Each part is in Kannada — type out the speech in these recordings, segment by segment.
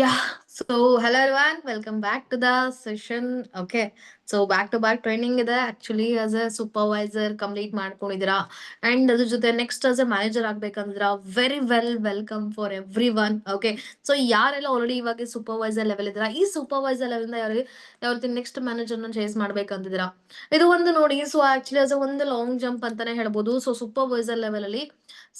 Yeah, so hello everyone, welcome back to the session. Okay, so back to back training ಇದೆ actually as A supervisor complete ಮಾಡ್ಕೊಂಡಿದ್ದೀರಾ ಅಂಡ್ ಅದ್ರ ಜೊತೆ ನೆಕ್ಸ್ಟ್ ಆಸ್ ಎ ಮ್ಯಾನೇಜರ್ ಆಗ್ಬೇಕಂದ್ರ welcome for every one. Okay, so ಯಾರೆಲ್ಲ ಆಲ್ರೆಡಿ ಇವಾಗ ಸೂಪರ್ವೈಸರ್ ಲೆವೆಲ್ ಇದ್ದೀರಾ, ಈ ಸೂಪರ್ವೈಸರ್ ಲೆವೆಲ್ ಯಾರಿಗೆ ಯಾವತ್ತಿ ನೆಕ್ಸ್ಟ್ ಮ್ಯಾನೇಜರ್ನ ಚೇಸ್ ಮಾಡ್ಬೇಕಂತಿದ್ದೀರಾ, ಇದು ಒಂದು ನೋಡಿ. ಸೊ ಆಕ್ಚುಲಿ ಆಸ್ ಒಂದು ಲಾಂಗ್ ಜಂಪ್ ಅಂತಾನೆ ಹೇಳ್ಬೋದು. ಸೊ ಸೂಪರ್ವೈಸರ್ ಲೆವೆಲ್ ಅಲ್ಲಿ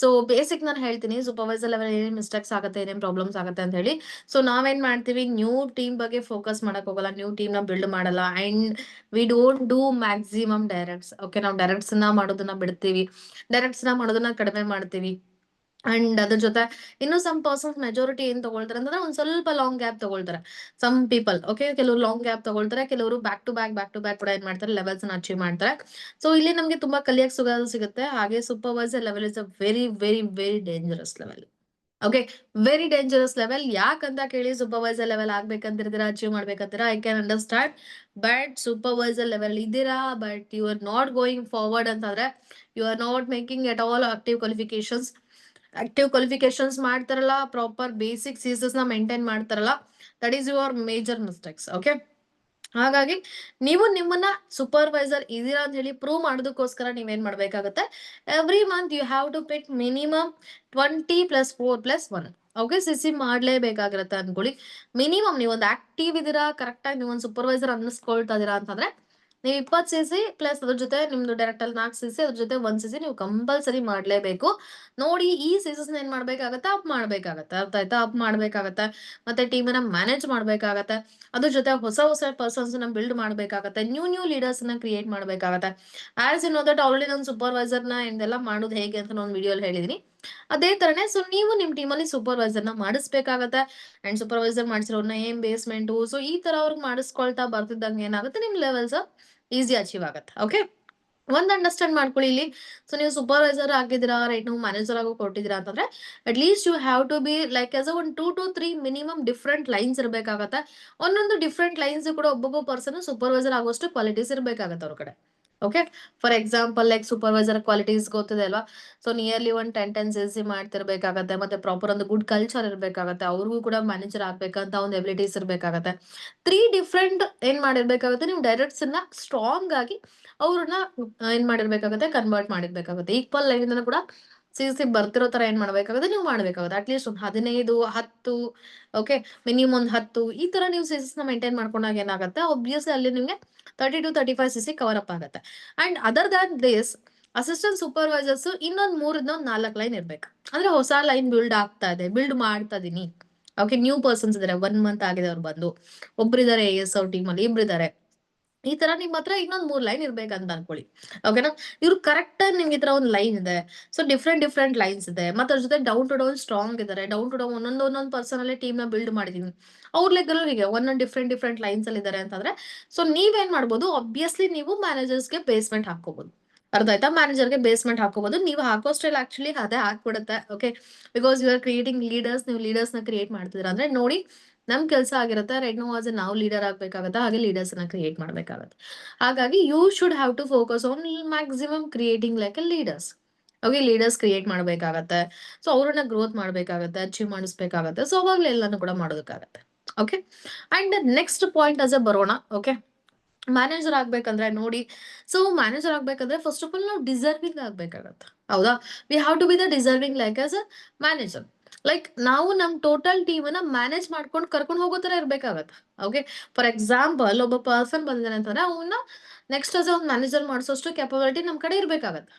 ಸೊ ಬೇಸಿಕ್ ನಾನು ಹೇಳ್ತೀನಿ, ಸೂಪರ್ವೈಸರ್ ಲೆವೆಲ್ ಏನೇನು ಮಿಸ್ಟೇಕ್ಸ್ ಆಗುತ್ತೆ, ಏನೇನು ಪ್ರಾಬ್ಲಮ್ಸ್ ಆಗುತ್ತೆ ಅಂತ ಹೇಳಿ. ಸೊ ನಾವೇನ್ ಮಾಡ್ತೀವಿ, ನ್ಯೂ ಟೀಮ್ ಬಗ್ಗೆ ಫೋಕಸ್ ಮಾಡಕ್ ಹೋಗಲ್ಲ, ನ್ಯೂ ಟೀಮ್ ನ ಬಿಲ್ಡ್ ಮಾಡಲ್ಲ and we don't do maximum directs. Okay, ನಾವು ಡೈರೆಕ್ಟ್ಸ್ ನ ಮಾಡೋದನ್ನ ಬಿಡ್ತೀವಿ, ಡೈರೆಕ್ಟ್ಸ್ ನ ಮಾಡೋದನ್ನ ಕಡಿಮೆ ಮಾಡ್ತೀವಿ. ಅಂಡ್ ಅದ್ರ ಜೊತೆ ಇನ್ನು ಸಮ್ ಪರ್ಸನ್ಸ್ ಮೆಜಾರಿಟಿ ಏನ್ ತಗೊಳ್ತಾರೆ ಅಂತಂದ್ರೆ ಒಂದ್ ಸ್ವಲ್ಪ ಲಾಂಗ್ ಗ್ಯಾಪ್ ತಗೊಳ್ತಾರೆ. ಸಮ್ ಪೀಪಲ್ ಓಕೆ, ಕೆಲವರು ಲಾಂಗ್ ಗ್ಯಾಪ್ ತಗೊಳ್ತಾರೆ, ಕೆಲವರು ಬ್ಯಾಕ್ ಟು ಬ್ಯಾಕ್ ಕೂಡ ಏನ್ ಮಾಡ್ತಾರೆ, ಲೆವೆಲ್ಸ್ ಅನ್ನ ಅಚೀವ್ ಮಾಡ್ತಾರೆ. ಸೊ ಇಲ್ಲಿ ನಮ್ಗೆ ತುಂಬಾ ಕಲಿಯಕ್ ಸಿಗುತ್ತೆ. ಹಾಗೆ supervisor level is a very dangerous level. Okay, very dangerous level. ಯಾಕಂತ ಕೇಳಿ, ಸೂಪರ್ವೈಸರ್ ಲೆವೆಲ್ ಆಗ್ಬೇಕಂತಿರ್ತೀರಾ, ಅಚೀವ್ ಮಾಡ್ಬೇಕಂತೀರಾ, I can understand. But supervisor level ಇದ್ದೀರಾ, but you are not going forward ಅಂತಂದ್ರೆ, you are not making at all active qualifications ಮಾಡ್ತಾರಲ್ಲ, ಪ್ರಾಪರ್ ಬೇಸಿಕ್ ಸೀಸಸ್ ನ ಮೇಂಟೈನ್ ಮಾಡ್ತಾರಲ್ಲ, that is your major mistakes. Okay, ಹಾಗಾಗಿ ನೀವು ನಿಮ್ಮನ್ನ ಸೂಪರ್ವೈಸರ್ ಇದೀರಾ ಅಂತ ಹೇಳಿ ಪ್ರೂವ್ ಮಾಡೋದಕ್ಕೋಸ್ಕರ ನೀವೇನ್ ಮಾಡ್ಬೇಕಾಗತ್ತೆ, every month you have to pick minimum 20+4+1. Okay, ಸಿ ಮಾಡ್ಲೇಬೇಕಾಗಿರತ್ತೆ ಅನ್ಕೊಳ್ಳಿ. ಮಿನಿಮಮ್ ನೀವೊಂದು ಆಕ್ಟಿವ್ ಇದೀರಾ, ಕರೆಕ್ಟ್ ಆಗಿ ನೀವೊಂದು ಸೂಪರ್ವೈಸರ್ ಅನ್ನಿಸ್ಕೊಳ್ತಾ ಇದೀರಾ ಅಂತಂದ್ರೆ, ನೀವು 20 cc ಪ್ಲಸ್ ಅದ್ರ ಜೊತೆ ನಿಮ್ದು ಡೈರೆಕ್ಟ್ ಅಲ್ಲಿ 4 cc, ಅದ್ರ ಜೊತೆ 1 cc ನೀವು ಕಂಪಲ್ಸರಿ ಮಾಡ್ಲೇಬೇಕು. ನೋಡಿ, ಈ ಸೀಸನ್ ಏನ್ ಮಾಡ್ಬೇಕಾಗತ್ತೆ, ಅಪ್ ಮಾಡ್ಬೇಕಾಗತ್ತೆ. ಅರ್ಥ ಆಯ್ತಾ? ಅಪ್ ಮಾಡ್ಬೇಕಾಗತ್ತೆ, ಮತ್ತೆ ಟೀಮನ್ನ ಮ್ಯಾನೇಜ್ ಮಾಡ್ಬೇಕಾಗತ್ತೆ. ಅದ್ರ ಜೊತೆ ಹೊಸ ಪರ್ಸನ್ಸ್ ನ ಬಿಲ್ಡ್ ಮಾಡ್ಬೇಕಾಗತ್ತೆ, ನ್ಯೂ ಲೀಡರ್ಸ್ ನ ಕ್ರಿಯೇಟ್ ಮಾಡ್ಬೇಕಾಗತ್ತೆ. As you know that already ನಾನು ಸೂಪರ್ವೈಸರ್ ನ ಇದೆಲ್ಲ ಮಾಡೋದು ಹೇಗೆ ಅಂತ ನಾನು ವಿಡಿಯೋಲಿ ಹೇಳಿದೀನಿ. ಅದೇ ತರನೇ ಸೊ ನೀವು ನಿಮ್ ಟೀಮ್ ಅಲ್ಲಿ ಸೂಪರ್ವೈಸರ್ ನ ಮಾಡಿಸ್ಬೇಕಾಗತ್ತೆ. ಅಂಡ್ ಸೂಪರ್ವೈಸರ್ ಮಾಡಿಸಿರೋರ್ನ ಏನ್ ಬೇಸ್ಮೆಂಟ್, ಸೊ ಈ ತರ ಅವ್ರಿಗೆ ಮಾಡಿಸ್ಕೊಳ್ತಾ ಬರ್ತಿದ್ದಂಗೆ ಏನಾಗುತ್ತೆ, ನಿಮ್ ಲೆವೆಲ್ಸ್ ಈಸಿ ಅಚೀವ್ ಆಗುತ್ತೆ. ಓಕೆ, ಒಂದ್ ಅಂಡರ್ಸ್ಟ್ಯಾಂಡ್ ಮಾಡ್ಕೊಳ್ಳಿ ಇಲ್ಲಿ. ಸೊ ನೀವು ಸೂಪರ್ವೈಸರ್ ಆಗಿದ್ದೀರಾ, ರೈಟ್, ನೀವು ಮ್ಯಾನೇಜರ್ ಆಗೋ ಕೊಟ್ಟಿದ್ದೀರಾ ಅಂತಂದ್ರೆ, at least you have to be like as ಒಂದು 2 to 3 ಮಿನಿಮಮ್ ಡಿಫ್ರೆಂಟ್ ಲೈನ್ಸ್ ಇರಬೇಕಾಗತ್ತೆ. ಒಂದೊಂದು ಡಿಫ್ರೆಂಟ್ ಲೈನ್ಸ್ ಕೂಡ ಒಬ್ಬೊಬ್ಬ ಪರ್ಸನ್ ಸೂಪರ್ವೈಸರ್ ಆಗೋಷ್ಟು ಕ್ವಾಲಿಟೀಸ್ ಇರಬೇಕಾಗತ್ತೆ ಅವ್ರ ಕಡೆ. Okay, for example like supervisor qualities ಗೊತ್ತಿದೆ ಅಲ್ವಾ. ಸೊ ನಿಯರ್ಲಿ ಒಂದು 10 ಮಾಡ್ತಿರ್ಬೇಕಾಗತ್ತೆ, ಮತ್ತೆ ಪ್ರಾಪರ್ ಒಂದು ಗುಡ್ ಕಲ್ಚರ್ ಇರ್ಬೇಕಾಗತ್ತೆ, ಅವ್ರಿಗೂ ಕೂಡ ಮ್ಯಾನೇಜರ್ ಆಗ್ಬೇಕಂತ ಒಂದು ಎಬಿಲಿಟೀಸ್ ಇರ್ಬೇಕಾಗತ್ತೆ. 3 ಡಿಫ್ರೆಂಟ್ ಏನ್ ಮಾಡಿರ್ಬೇಕಾಗತ್ತೆ, ನೀವು ಡೈರೆಕ್ಟ್ಸ್ ನ ಸ್ಟ್ರಾಂಗ್ ಆಗಿ ಅವ್ರನ್ನ ಏನ್ ಮಾಡಿರ್ಬೇಕಾಗತ್ತೆ, ಕನ್ವರ್ಟ್ ಮಾಡಿರ್ಬೇಕಾಗುತ್ತೆ. ಈಕ್ವಲ್ ಲೈನ್ ಕೂಡ ಸಿ ಬರ್ತಿರೋ ತರ ಏನ್ ಮಾಡ್ಬೇಕಾಗುತ್ತೆ, ನೀವು ಮಾಡ್ಬೇಕಾಗುತ್ತೆ. ಅಟ್ಲೀಸ್ಟ್ ಒಂದು 15, 10, ಓಕೆ, ಮಿನಿಮಮ್ ಒಂದು 10, ಈ ತರ ನೀವು ಸಿಸ್ ನ ಮೇಂಟೈನ್ ಮಾಡ್ಕೊಂಡಾಗ ಏನಾಗುತ್ತೆ, ಒಬ್ವಿಯಸ್ಲಿ ಅಲ್ಲಿ ನಿಮ್ಗೆ 30 to 35 cc ಕವರ್ ಅಪ್ ಆಗುತ್ತೆ. And other than this, assistant supervisors ಇನ್ನೊಂದ್ 4 ಲೈನ್ ಇರ್ಬೇಕು. ಅಂದ್ರೆ ಹೊಸ ಲೈನ್ ಬಿಲ್ಡ್ ಮಾಡ್ತಾ ಇದೀನಿ. ಓಕೆ, ನ್ಯೂ ಪರ್ಸನ್ಸ್ ಇದಾರೆ, 1 month ಆಗಿದೆ ಅವ್ರು ಬಂದು, ಒಬ್ರಿದ್ದಾರೆ AS ಅವ್ರ ಟೀಮ್ ಅಲ್ಲಿ, ಇಬ್ರಿದ್ದಾರೆ. ಈ ತರ ನಿಮ್ ಹತ್ರ ಇನ್ನೊಂದ್ 3 ಲೈನ್ ಇರ್ಬೇಕಂತ ಅನ್ಕೊಳ್ಳಿ. ಓಕೆನಾ, ಇವ್ರು ಕರೆಕ್ಟ್ ಆಗಿ ನಿಮ್ಗೆ ಈ ತರ ಒಂದು ಲೈನ್ ಇದೆ. ಸೊ ಡಿಫ್ರೆಂಟ್ ಲೈನ್ಸ್ ಇದೆ, ಮತ್ತೆ ಅದ್ರ ಜೊತೆ ಡೌನ್ ಸ್ಟ್ರಾಂಗ್ ಇದಾರೆ. ಡೌನ್ ಟು ಡೌನ್ ಒಂದೊಂದ್ ಪರ್ಸನ್ ಅಲ್ಲಿ ಟೀಮ್ ನ ಬಿಲ್ಡ್ ಮಾಡಿದೀನಿ. ಅವ್ರ ಲೆಕ್ಕಲ್ಲೂ ಹೀಗೆ ಒಂದೊಂದು ಡಿಫ್ರೆಂಟ್ ಲೈನ್ಸ್ ಅಲ್ಲಿ ಇದಾರೆ ಅಂತಂದ್ರೆ, ಸೊ ನೀವೇನ್ ಮಾಡ್ಬೋದು, ಆಬ್ವಿಯಸ್ಲಿ ನೀವು ಮ್ಯಾನೇಜರ್ಸ್ಗೆ ಬೇಸ್ಮೆಂಟ್ ಹಾಕೋಬಹುದು. ಅರ್ಥ ಆಯ್ತಾ? ಮ್ಯಾನೇಜರ್ಗೆ ಬೇಸ್ಮೆಂಟ್ ಹಾಕೋಬಹುದು. ನೀವು ಹಾಕೋ ಸ್ಟೈಲ್ ಆಕ್ಚುಲಿ ಅದೇ ಹಾಕ್ಬಿಡುತ್ತೆ. Okay, because you are creating leaders, ನೀವು ಲೀಡರ್ಸ್ ನ ಕ್ರಿಯೇಟ್ ಮಾಡ್ತಿದ್ರ ಅಂದ್ರೆ ನೋಡಿ, ನಮ್ ಕೆಲಸ ಆಗಿರುತ್ತೆ ರೈಟ್ ನೋ ಆಸ್ ನಾವು ಲೀಡರ್ ಆಗ್ಬೇಕಾಗತ್ತೆ, ಹಾಗೆ ಲೀಡರ್ಸ್ ನ ಕ್ರಿಯೇಟ್ ಮಾಡ್ಬೇಕಾಗತ್ತೆ. ಹಾಗಾಗಿ you should have to focus on maximum creating like a leaders. Okay, leaders create ಮಾಡ್ಬೇಕಾಗತ್ತೆ. ಸೊ ಅವ್ರನ್ನ ಗ್ರೋತ್ ಮಾಡ್ಬೇಕಾಗತ್ತೆ, ಅಚೀವ್ ಮಾಡಿಸ್ಬೇಕಾಗತ್ತೆ. ಸೊ ಅವಾಗ್ಲೂ ಎಲ್ಲಾನು ಕೂಡ ಮಾಡೋದಕ್ಕಾಗತ್ತೆ. ಓಕೆ, ಅಂಡ್ ನೆಕ್ಸ್ಟ್ ಪಾಯಿಂಟ್ ಅಸ್ ಬರೋಣ. ಓಕೆ, ಮ್ಯಾನೇಜರ್ ಆಗ್ಬೇಕಂದ್ರೆ ನೋಡಿ, ಸೊ ಮ್ಯಾನೇಜರ್ ಆಗ್ಬೇಕಂದ್ರೆ ಫಸ್ಟ್ ಆಫ್ ಆಲ್ ನಾವು ಡಿಸರ್ವಿಂಗ್ ಆಗ್ಬೇಕಾಗತ್ತೆ. ಹೌದಾ? We have to be the deserving like as a manager. Like ನಾವು ನಮ್ ಟೋಟಲ್ ಟೀಮ್ ಅನ್ನ ಮ್ಯಾನೇಜ್ ಮಾಡ್ಕೊಂಡು ಕರ್ಕೊಂಡು ಹೋಗೋ ತರ ಇರ್ಬೇಕಾಗತ್ತೆ. ಓಕೆ, ಫಾರ್ ಎಕ್ಸಾಂಪಲ್ ಒಬ್ಬ ಪರ್ಸನ್ ಬಂದಿದ್ದಾನೆ ಅಂತಂದ್ರೆ ಅವನ್ನ ನೆಕ್ಸ್ಟ್ ಆಸ್ ಒಂದು ಮ್ಯಾನೇಜರ್ ಮಾಡಿಸೋಷ್ಟು ಕೆಪಬಿಲಿಟಿ ನಮ್ ಕಡೆ ಇರ್ಬೇಕಾಗತ್ತೆ.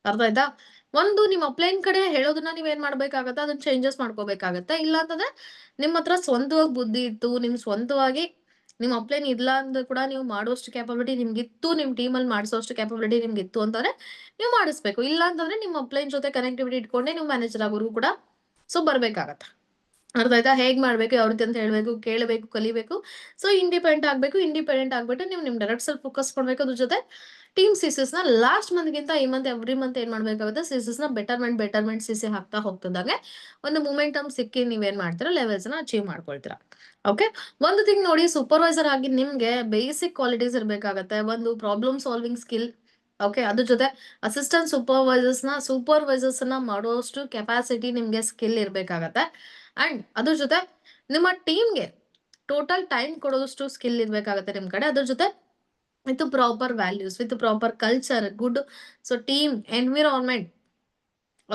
ಅರ್ಥ ಆಯ್ತಾ? ಒಂದು ನಿಮ್ ಅಪ್ಲೈನ್ ಕಡೆ ಹೇಳೋದನ್ನ ನೀವ್ ಏನ್ ಮಾಡ್ಬೇಕಾಗತ್ತೆ, ಅದನ್ನ ಚೇಂಜಸ್ ಮಾಡ್ಕೋಬೇಕಾಗತ್ತೆ. ಇಲ್ಲ ಅಂತಂದ್ರೆ ನಿಮ್ ಹತ್ರ ಸ್ವಂತವಾಗಿ ಬುದ್ಧಿ ಇತ್ತು, ನಿಮ್ ಸ್ವಂತವಾಗಿ ನಿಮ್ ಅಪ್ಲೈನ್ ಇಲ್ಲ ಅಂದ್ರೂ ಕೂಡ ನೀವು ಮಾಡೋಷ್ಟು ಕ್ಯಾಪಬಿಲಿಟಿ ನಿಮ್ಗಿತ್ತು, ನಿಮ್ ಟೀಮ್ ಅಲ್ಲಿ ಮಾಡಿಸೋಷ್ಟು ಕ್ಯಾಪಬಿಲಿಟಿ ನಿಮ್ಗಿತ್ತು ಅಂತಂದ್ರೆ ನೀವು ಮಾಡಿಸ್ಬೇಕು. ಇಲ್ಲ ಅಂತಂದ್ರೆ ನಿಮ್ ಅಪ್ಲೈನ್ ಜೊತೆ ಕನೆಕ್ಟಿವಿಟಿ ಇಟ್ಕೊಂಡೆ ನೀವು ಮ್ಯಾನೇಜರ್ ಆಗೋರು ಕೂಡ ಸೊ ಬರ್ಬೇಕಾಗತ್ತೆ. ಅರ್ಥ ಆಯ್ತಾ? ಹೇಗ್ ಮಾಡ್ಬೇಕು, ಯಾವ ರೀತಿ ಅಂತ ಹೇಳ್ಬೇಕು, ಕೇಳಬೇಕು, ಕಲಿಬೇಕು. ಸೊ ಇಂಡಿಪೆಂಡೆಂಟ್ ಆಗ್ಬಿಟ್ಟು ನೀವು ನಿಮ್ ಡೈರೆಕ್ಟ್ ಸೆಲ್ಫ್ ಫೋಕಸ್ ಕೊಡ್ಬೇಕು. ಅದ್ರ ಜೊತೆ ಟೀಮ್ ಸಿಸಿಸ್ ನ ಲಾಸ್ಟ್ ಮಂತ್ ಗಿಂತ ಈ ಮಂತ್ ಎವ್ರಿ ಮಂತ್ ಏನ್ ಮಾಡ್ಬೇಕಾಗುತ್ತೆ, ಸಿಸಿಸ್ ನ ಬೆಟರ್ಮೆಂಟ್ ಸಿಸಿ ಹಾಕ್ತಾ ಹೋಗ್ತಿದ್ದಂಗೆ ಒಂದು ಮೂಮೆಂಟಮ್ ಸಿಕ್ಕಿ ನೀವೇನ್ ಮಾಡ್ತೀರಾ, ಲೆವೆಲ್ಸ್ ನ ಅಚೀವ್ ಮಾಡ್ಕೊಳ್ತೀರಾ. ಓಕೆ, ಒಂದು ಥಿಂಗ್ ನೋಡಿ, ಸೂಪರ್ವೈಸರ್ ಆಗಿ ನಿಮ್ಗೆ ಬೇಸಿಕ್ ಕ್ವಾಲಿಟೀಸ್ ಇರ್ಬೇಕಾಗತ್ತೆ. ಒಂದು ಪ್ರಾಬ್ಲಮ್ ಸಾಲ್ವಿಂಗ್ ಸ್ಕಿಲ್. ಓಕೆ, ಅದ್ರ ಜೊತೆ ಅಸಿಸ್ಟೆಂಟ್ ಸೂಪರ್ವೈಸರ್ಸ್ ನ ಮಾಡೋಷ್ಟು ಕೆಪಾಸಿಟಿ ನಿಮ್ಗೆ ಸ್ಕಿಲ್ ಇರ್ಬೇಕಾಗತ್ತೆ. ಅಂಡ್ ಅದ್ರ ಜೊತೆ ನಿಮ್ಮ ಟೀಮ್ಗೆ ಟೋಟಲ್ ಟೈಮ್ ಕೊಡೋದಷ್ಟು ಸ್ಕಿಲ್ ಇರ್ಬೇಕಾಗತ್ತೆ ನಿಮ್ ಕಡೆ. ಅದ್ರ ಜೊತೆ with proper values, with proper culture, good so team environment.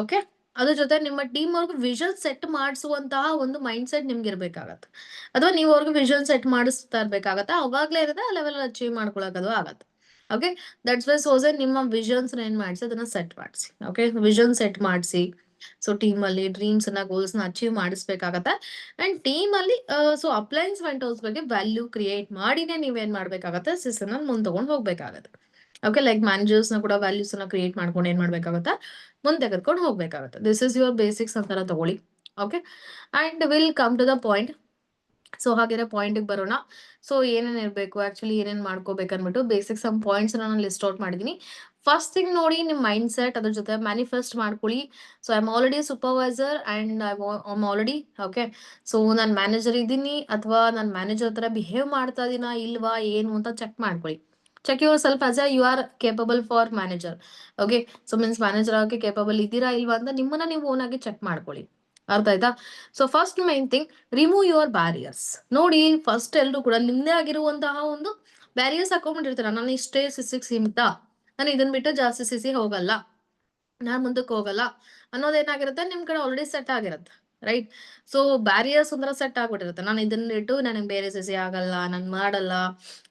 Okay, ಅದ್ರ ಜೊತೆ ನಿಮ್ಮ ಟೀಮ್ ಅವ್ರಿಗೆ ವಿಷನ್ ಸೆಟ್ ಮಾಡಿಸುವಂತಹ ಒಂದು ಮೈಂಡ್ ಸೆಟ್ ನಿಮ್ಗೆ ಇರ್ಬೇಕಾಗತ್ತೆ, ಅಥವಾ ನೀವು ಅವ್ರಿಗೆ ವಿಷನ್ ಸೆಟ್ ಮಾಡಿಸ್ತಾ ಇರ್ಬೇಕಾಗತ್ತೆ. ಅವಾಗ್ಲೇ ಇರುತ್ತೆ ಆ ಲೆವೆಲ್ ಅಚೀವ್ ಮಾಡ್ಕೊಳಕೋದು ಆಗತ್ತೆ. ಓಕೆ, ದಟ್ಸ್ ವೈ ಸೋಸೆ ನಿಮ್ಮ ವಿಷನ್ಸ್ ಏನ್ ಮಾಡಿಸಿ ಅದನ್ನ ಸೆಟ್ ಮಾಡಿಸಿ. ಓಕೆ, ವಿಷನ್ ಸೆಟ್ ಮಾಡಿಸಿ. ಸೊ ಟೀಮ್ ಅಲ್ಲಿ ಡ್ರೀಮ್ಸ್ ನ ಗೋಲ್ಸ್ ನ ಅಚೀವ್ ಮಾಡಿಸ್ಬೇಕಾಗತ್ತೆ. ಅಂಡ್ ಟೀಮ್ ಅಲ್ಲಿ ಸೊ ಅಪ್ಲೈನ್ಸ್ ವೆಂಟರ್ಸ್ ಬಗ್ಗೆ ವ್ಯಾಲ್ಯೂ ಕ್ರಿಯೇಟ್ ಮಾಡಿನೇ ನೀವೇನ್ ಮಾಡ್ಬೇಕಾಗತ್ತೆ, ಸಿಸ್ಟಮ್ ನ ಮುಂದ್ ತಗೊಂಡ್ ಹೋಗ್ಬೇಕಾಗತ್ತೆ. ಓಕೆ, ಲೈಕ್ ಮ್ಯಾನೇಜರ್ಸ್ ನ ಕೂಡ ವ್ಯಾಲ್ಯೂಸ್ ನ ಕ್ರಿಯೇಟ್ ಮಾಡ್ಕೊಂಡು ಏನ್ ಮಾಡ್ಬೇಕಾಗತ್ತೆ, ಮುಂದೆ ತೆಗೆದುಕೊಂಡು ಹೋಗ್ಬೇಕಾಗುತ್ತೆ. ದಿಸ್ ಇಸ್ ಯುವರ್ ಬೇಸಿಕ್ಸ್ ಅಂತಾರ ತಗೊಳ್ಳಿ. Okay, and will come to the point. So ಹಾಗಿರೋ ಪಾಯಿಂಟ್ ಬರೋಣ. ಸೊ ಏನೇನ್ ಇರ್ಬೇಕು, ಆಕ್ಚುಲಿ ಏನೇನ್ ಮಾಡ್ಕೋಬೇಕು ಅನ್ಬಿಟ್ಟು ಬೇಸಿಕ್ ಸಮ್ ಪಾಯಿಂಟ್ಸ್ ನಾನು ಲಿಸ್ಟ್ ಔಟ್ ಮಾಡಿದೀನಿ. ಫಸ್ಟ್ ಥಿಂಗ್ ನೋಡಿ, ನಿಮ್ ಮೈಂಡ್ ಸೆಟ್ ಅದ್ರ ಜೊತೆ ಮ್ಯಾನಿಫೆಸ್ಟ್ ಮಾಡ್ಕೊಳ್ಳಿ. So I am already supervisor and I'm already okay. So ನಾನು ಮ್ಯಾನೇಜರ್ ಇದ್ದೀನಿ, ಅಥವಾ ನಾನು ಮ್ಯಾನೇಜರ್ ತರ ಬಿಹೇವ್ ಮಾಡ್ತಾ ಇದೀನಾ ಇಲ್ವಾ ಏನು ಅಂತ ಚೆಕ್ ಮಾಡ್ಕೊಳ್ಳಿ. Check yourself as you are capable for manager. Okay, so means manager ಆಗಿ ಕೇಪಬಲ್ ಇದ್ದೀರಾ ಇಲ್ವಾ ಅಂತ ನಿಮ್ಮನ್ನ ನೀವು ಓನ್ ಆಗಿ ಚೆಕ್ ಮಾಡ್ಕೊಳ್ಳಿ. ಅರ್ಥ ಆಯ್ತಾ? So first main thing, remove your barriers. ನೋಡಿ, ಫಸ್ಟ್ ಎಲ್ರು ಕೂಡ ನಿಮ್ದೇ ಆಗಿರುವಂತಹ ಒಂದು ಬ್ಯಾರಿಯರ್ಸ್ ಹಾಕೊಂಡ್ಬಿಟ್ಟಿರ್ತೀರ. ನಾನು ಇಷ್ಟೇ ಸಿಸಿಗೆ ಸೀಮಿತ, ನಾನು ಇದನ್ ಬಿಟ್ಟು ಜಾಸ್ತಿ ಸಿಸಿ ಹೋಗಲ್ಲ, ನಾನ್ ಮುಂದಕ್ಕೆ ಹೋಗಲ್ಲ ಅನ್ನೋದೇನಾಗಿರುತ್ತೆ ನಿಮ್ ಕಡೆ ಆಲ್ರೆಡಿ ಸೆಟ್ ಆಗಿರುತ್ತೆ. ರೈಟ್? ಸೊ ಬ್ಯಾರಿಯರ್ಸ್ ಒಂಥರ ಸೆಟ್ ಆಗ್ಬಿಟ್ಟಿರುತ್ತೆ. ನಾನು ಇದನ್ನ ಇಟ್ಟು ನನಗೆ ಬೇರೆ ಸಿಸಿ ಆಗಲ್ಲ, ನಾನು ಮಾಡಲ್ಲ,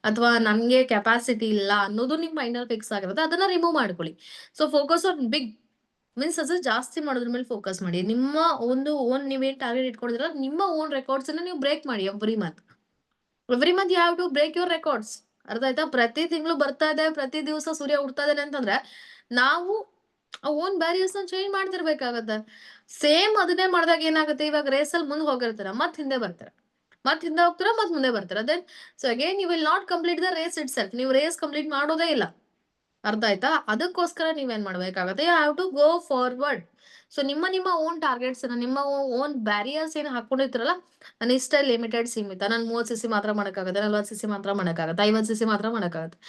ಅಥವಾ ನನ್ಗೆ ಕೆಪಾಸಿಟಿ ಇಲ್ಲ ಅನ್ನೋದು ನಿಮ್ ಮೈಂಡ್ ಅಲ್ಲಿ ಫಿಕ್ಸ್ ಆಗಿರುತ್ತೆ. ಅದನ್ನ ರಿಮೂವ್ ಮಾಡ್ಕೊಳ್ಳಿ. So focus on big means ಅದು ಜಾಸ್ತಿ ಮಾಡೋದ್ರ ಮೇಲೆ ಫೋಕಸ್ ಮಾಡಿ. ನಿಮ್ಮ ಒಂದು ಓನ್ ನೀವೇನ್ ಟಾರ್ಗೆಟ್ ಇಟ್ಕೊಂಡಿದ್ರ ನಿಮ್ಮ ಓನ್ ರೆಕಾರ್ಡ್ಸ್ ಅನ್ನ ನೀವು ಬ್ರೇಕ್ ಮಾಡಿ. Every month you have to break your records. ಅರ್ಥ ಆಯ್ತಾ? ಪ್ರತಿ ತಿಂಗಳು ಬರ್ತಾ ಇದೆ, ಪ್ರತಿ ದಿವಸ ಸೂರ್ಯ ಹುಡ್ತಾ ಇದ್ದಾನೆ ಅಂತಂದ್ರೆ ನಾವು ಓನ್ ಬ್ಯಾರಿಯರ್ಸ್ ನ ಚೇಂಜ್ ಮಾಡ್ತಿರ್ಬೇಕಾಗತ್ತೆ. ಸೇಮ್ ಅದನ್ನೇ ಮಾಡಿದಾಗ ಏನಾಗುತ್ತೆ, ಇವಾಗ ರೇಸ್ ಅಲ್ಲಿ ಮುಂದೆ ಹೋಗಿರ್ತಾರ, ಮತ್ ಹಿಂದೆ ಬರ್ತಾರೆ, ಮತ್ ಹಿಂದೆ ಹೋಗ್ತಾರ, ಮತ್ ಮುಂದೆ ಬರ್ತಾರ. Then so again you will not complete the race itself. ನೀವು ರೇಸ್ ಕಂಪ್ಲೀಟ್ ಮಾಡೋದೇ ಇಲ್ಲ. ಅರ್ಥ ಆಯ್ತಾ? ಅದಕ್ಕೋಸ್ಕರ ನೀವೇನ್ ಮಾಡ್ಬೇಕಾಗತ್ತೆ, you have to go forward. So ನಿಮ್ಮ ಓನ್ ಟಾರ್ಗೆಟ್ಸ್ ನಿಮ್ಮ ಓನ್ ಬ್ಯಾರಿಯರ್ಸ್ ಏನ್ ಹಾಕೊಂಡಿರ್ತೀರಲ್ಲ, ನಾನು ಇಷ್ಟೇ ಲಿಮಿಟೆಡ್ ಸೀಮಿತ, ನಾನು 30 ಸಿಸಿ ಮಾತ್ರ ಮಾಡಕ್ಕಾಗತ್ತೆ, 40 ಸಿಸಿ ಮಾತ್ರ ಮಾಡಕ್ಕಾಗತ್ತೆ, 50 ಸಿಸಿ ಮಾತ್ರ ಮಾಡಕ್ಕಾಗತ್ತೆ.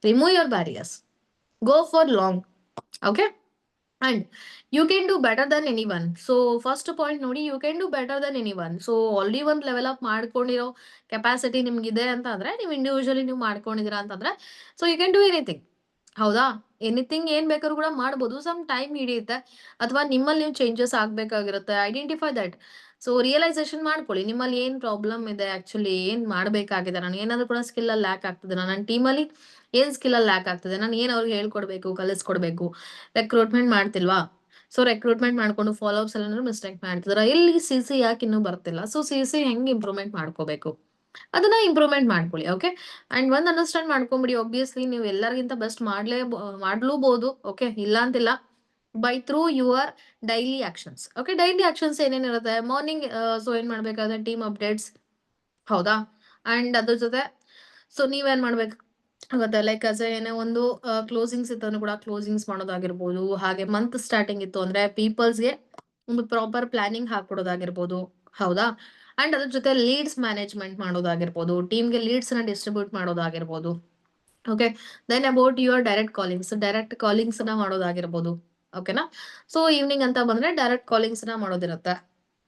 Remove your barriers, go for long. Okay, and you can do better than anyone. So first point ನೋಡಿ, you can do better than anyone. So already ಒಂದು ಲೆವೆಲ್ ಅಪ್ ಮಾಡ್ಕೊಂಡಿರೋ ಕೆಪಾಸಿಟಿ ನಿಮ್ಗಿದೆ ಅಂತ ಅಂದ್ರೆ, ನೀವು ಇಂಡಿವಿಜುವಲಿ ನೀವು ಮಾಡ್ಕೊಂಡಿದೀರಾ ಅಂತಂದ್ರೆ, so you can do anything. ಹೌದಾ? ಎನಿಥಿಂಗ್ ಏನ್ ಬೇಕಾದ್ರೂ ಕೂಡ ಮಾಡ್ಬೋದು. ಸಮ್ ಟೈಮ್ ಹಿಡಿಯುತ್ತೆ, ಅಥವಾ ನಿಮ್ಮಲ್ಲಿ ನೀವು ಚೇಂಜಸ್ ಆಗ್ಬೇಕಾಗಿರುತ್ತೆ. Identify that. ಸೊ ರಿಯಲೈಸೇಷನ್ ಮಾಡ್ಕೊಳ್ಳಿ, ನಿಮ್ಮಲ್ಲಿ ಏನ್ ಪ್ರಾಬ್ಲಮ್ ಇದೆ, ಆಕ್ಚುಲಿ ಏನ್ ಮಾಡ್ಬೇಕಾಗಿದೆ, ನಾನು ಏನಾದ್ರು ಕೂಡ ಸ್ಕಿಲ್ ಅಲ್ಲಿ ಲ್ಯಾಕ್ ಆಗ್ತದೆ, ನನ್ನ ಟೀಮಲ್ಲಿ ಏನ್ ಸ್ಕಿಲ್ ಅಲ್ಲಿ ಲ್ಯಾಕ್ ಆಗ್ತದೆ, ನಾನು ಏನ್ ಅವ್ರಿಗೆ ಹೇಳ್ಕೊಡ್ಬೇಕು, ಕಲಿಸ್ಕೊಡ್ಬೇಕು. ರೆಕ್ರೂಟ್ಮೆಂಟ್ ಮಾಡ್ತಿಲ್ವಾ? ಸೊ ರೆಕ್ರೂಟ್ಮೆಂಟ್ ಮಾಡ್ಕೊಂಡು ಫಾಲೋ ಅಪ್ಸ್ ಎಲ್ಲ ಮಿಸ್ಟೇಕ್ ಮಾಡ್ತಿದ್ರ, ಎಲ್ಲಿ ಸಿ ಯಾಕೆ ಇನ್ನೂ ಬರ್ತಿಲ್ಲ, ಸೊ ಸಿ ಹೆಂಗ್ ಇಂಪ್ರೂವ್ಮೆಂಟ್ ಮಾಡ್ಕೋಬೇಕು ಅದನ್ನ ಇಂಪ್ರೂವ್ಮೆಂಟ್ ಮಾಡ್ಕೊಳ್ಳಿ. ಓಕೆ, ಅಂಡ್ ಒಂದ್ ಅಂಡರ್ಸ್ಟ್ಯಾಂಡ್ ಮಾಡ್ಕೊಂಬಿಡಿ, ಒಬ್ವಿಯಸ್ಲಿ ನೀವು ಎಲ್ಲರಿಗಿಂತ ಬೆಸ್ಟ್ ಮಾಡ್ಲೂಬಹುದು. ಓಕೆ, ಇಲ್ಲ ಅಂತಿಲ್ಲ, by through your daily actions. Okay, daily actions ಏನೇನಿರುತ್ತೆ, ಮಾರ್ನಿಂಗ್ ಸೊ ಏನ್ ಮಾಡ್ಬೇಕಾದ್ರೆ ಟೀಮ್ ಅಪ್ಡೇಟ್ಸ್. ಹೌದಾ? ಅಂಡ್ ಅದ್ರ ಜೊತೆ ಸೊ ನೀವೇನ್ ಮಾಡ್ಬೇಕು ಆಗುತ್ತೆ, ಲೈಕ್ ಅಸ್ ಏನೇ ಒಂದು ಕ್ಲೋಸಿಂಗ್ಸ್ ಇತ್ತು ಕೂಡ ಕ್ಲೋಸಿಂಗ್ಸ್ ಮಾಡೋದಾಗಿರ್ಬೋದು. ಹಾಗೆ ಮಂತ್ ಸ್ಟಾರ್ಟಿಂಗ್ ಇತ್ತು ಅಂದ್ರೆ ಪೀಪಲ್ಸ್ಗೆ ಒಂದು ಪ್ರಾಪರ್ ಪ್ಲಾನಿಂಗ್ ಹಾಕೊಡೋದಾಗಿರ್ಬೋದು. ಹೌದಾ? ಅಂಡ್ ಅದ್ರ ಜೊತೆ ಲೀಡ್ಸ್ ಮ್ಯಾನೇಜ್ಮೆಂಟ್ ಮಾಡೋದಾಗಿರ್ಬೋದು, ಟೀಮ್ಗೆ ಲೀಡ್ಸ್ ನ ಡಿಸ್ಟ್ರಿಬ್ಯೂಟ್ ಮಾಡೋದಾಗಿರ್ಬೋದು. Okay, then about your direct callings ನ ಮಾಡೋದಾಗಿರ್ಬೋದು. ಓಕೆನಾ? ಸೊ ಈವ್ನಿಂಗ್ ಅಂತ ಬಂದ್ರೆ ಡೈರೆಕ್ಟ್ ಕಾಲಿಂಗ್ಸ್ ನ ಮಾಡೋದಿರುತ್ತೆ.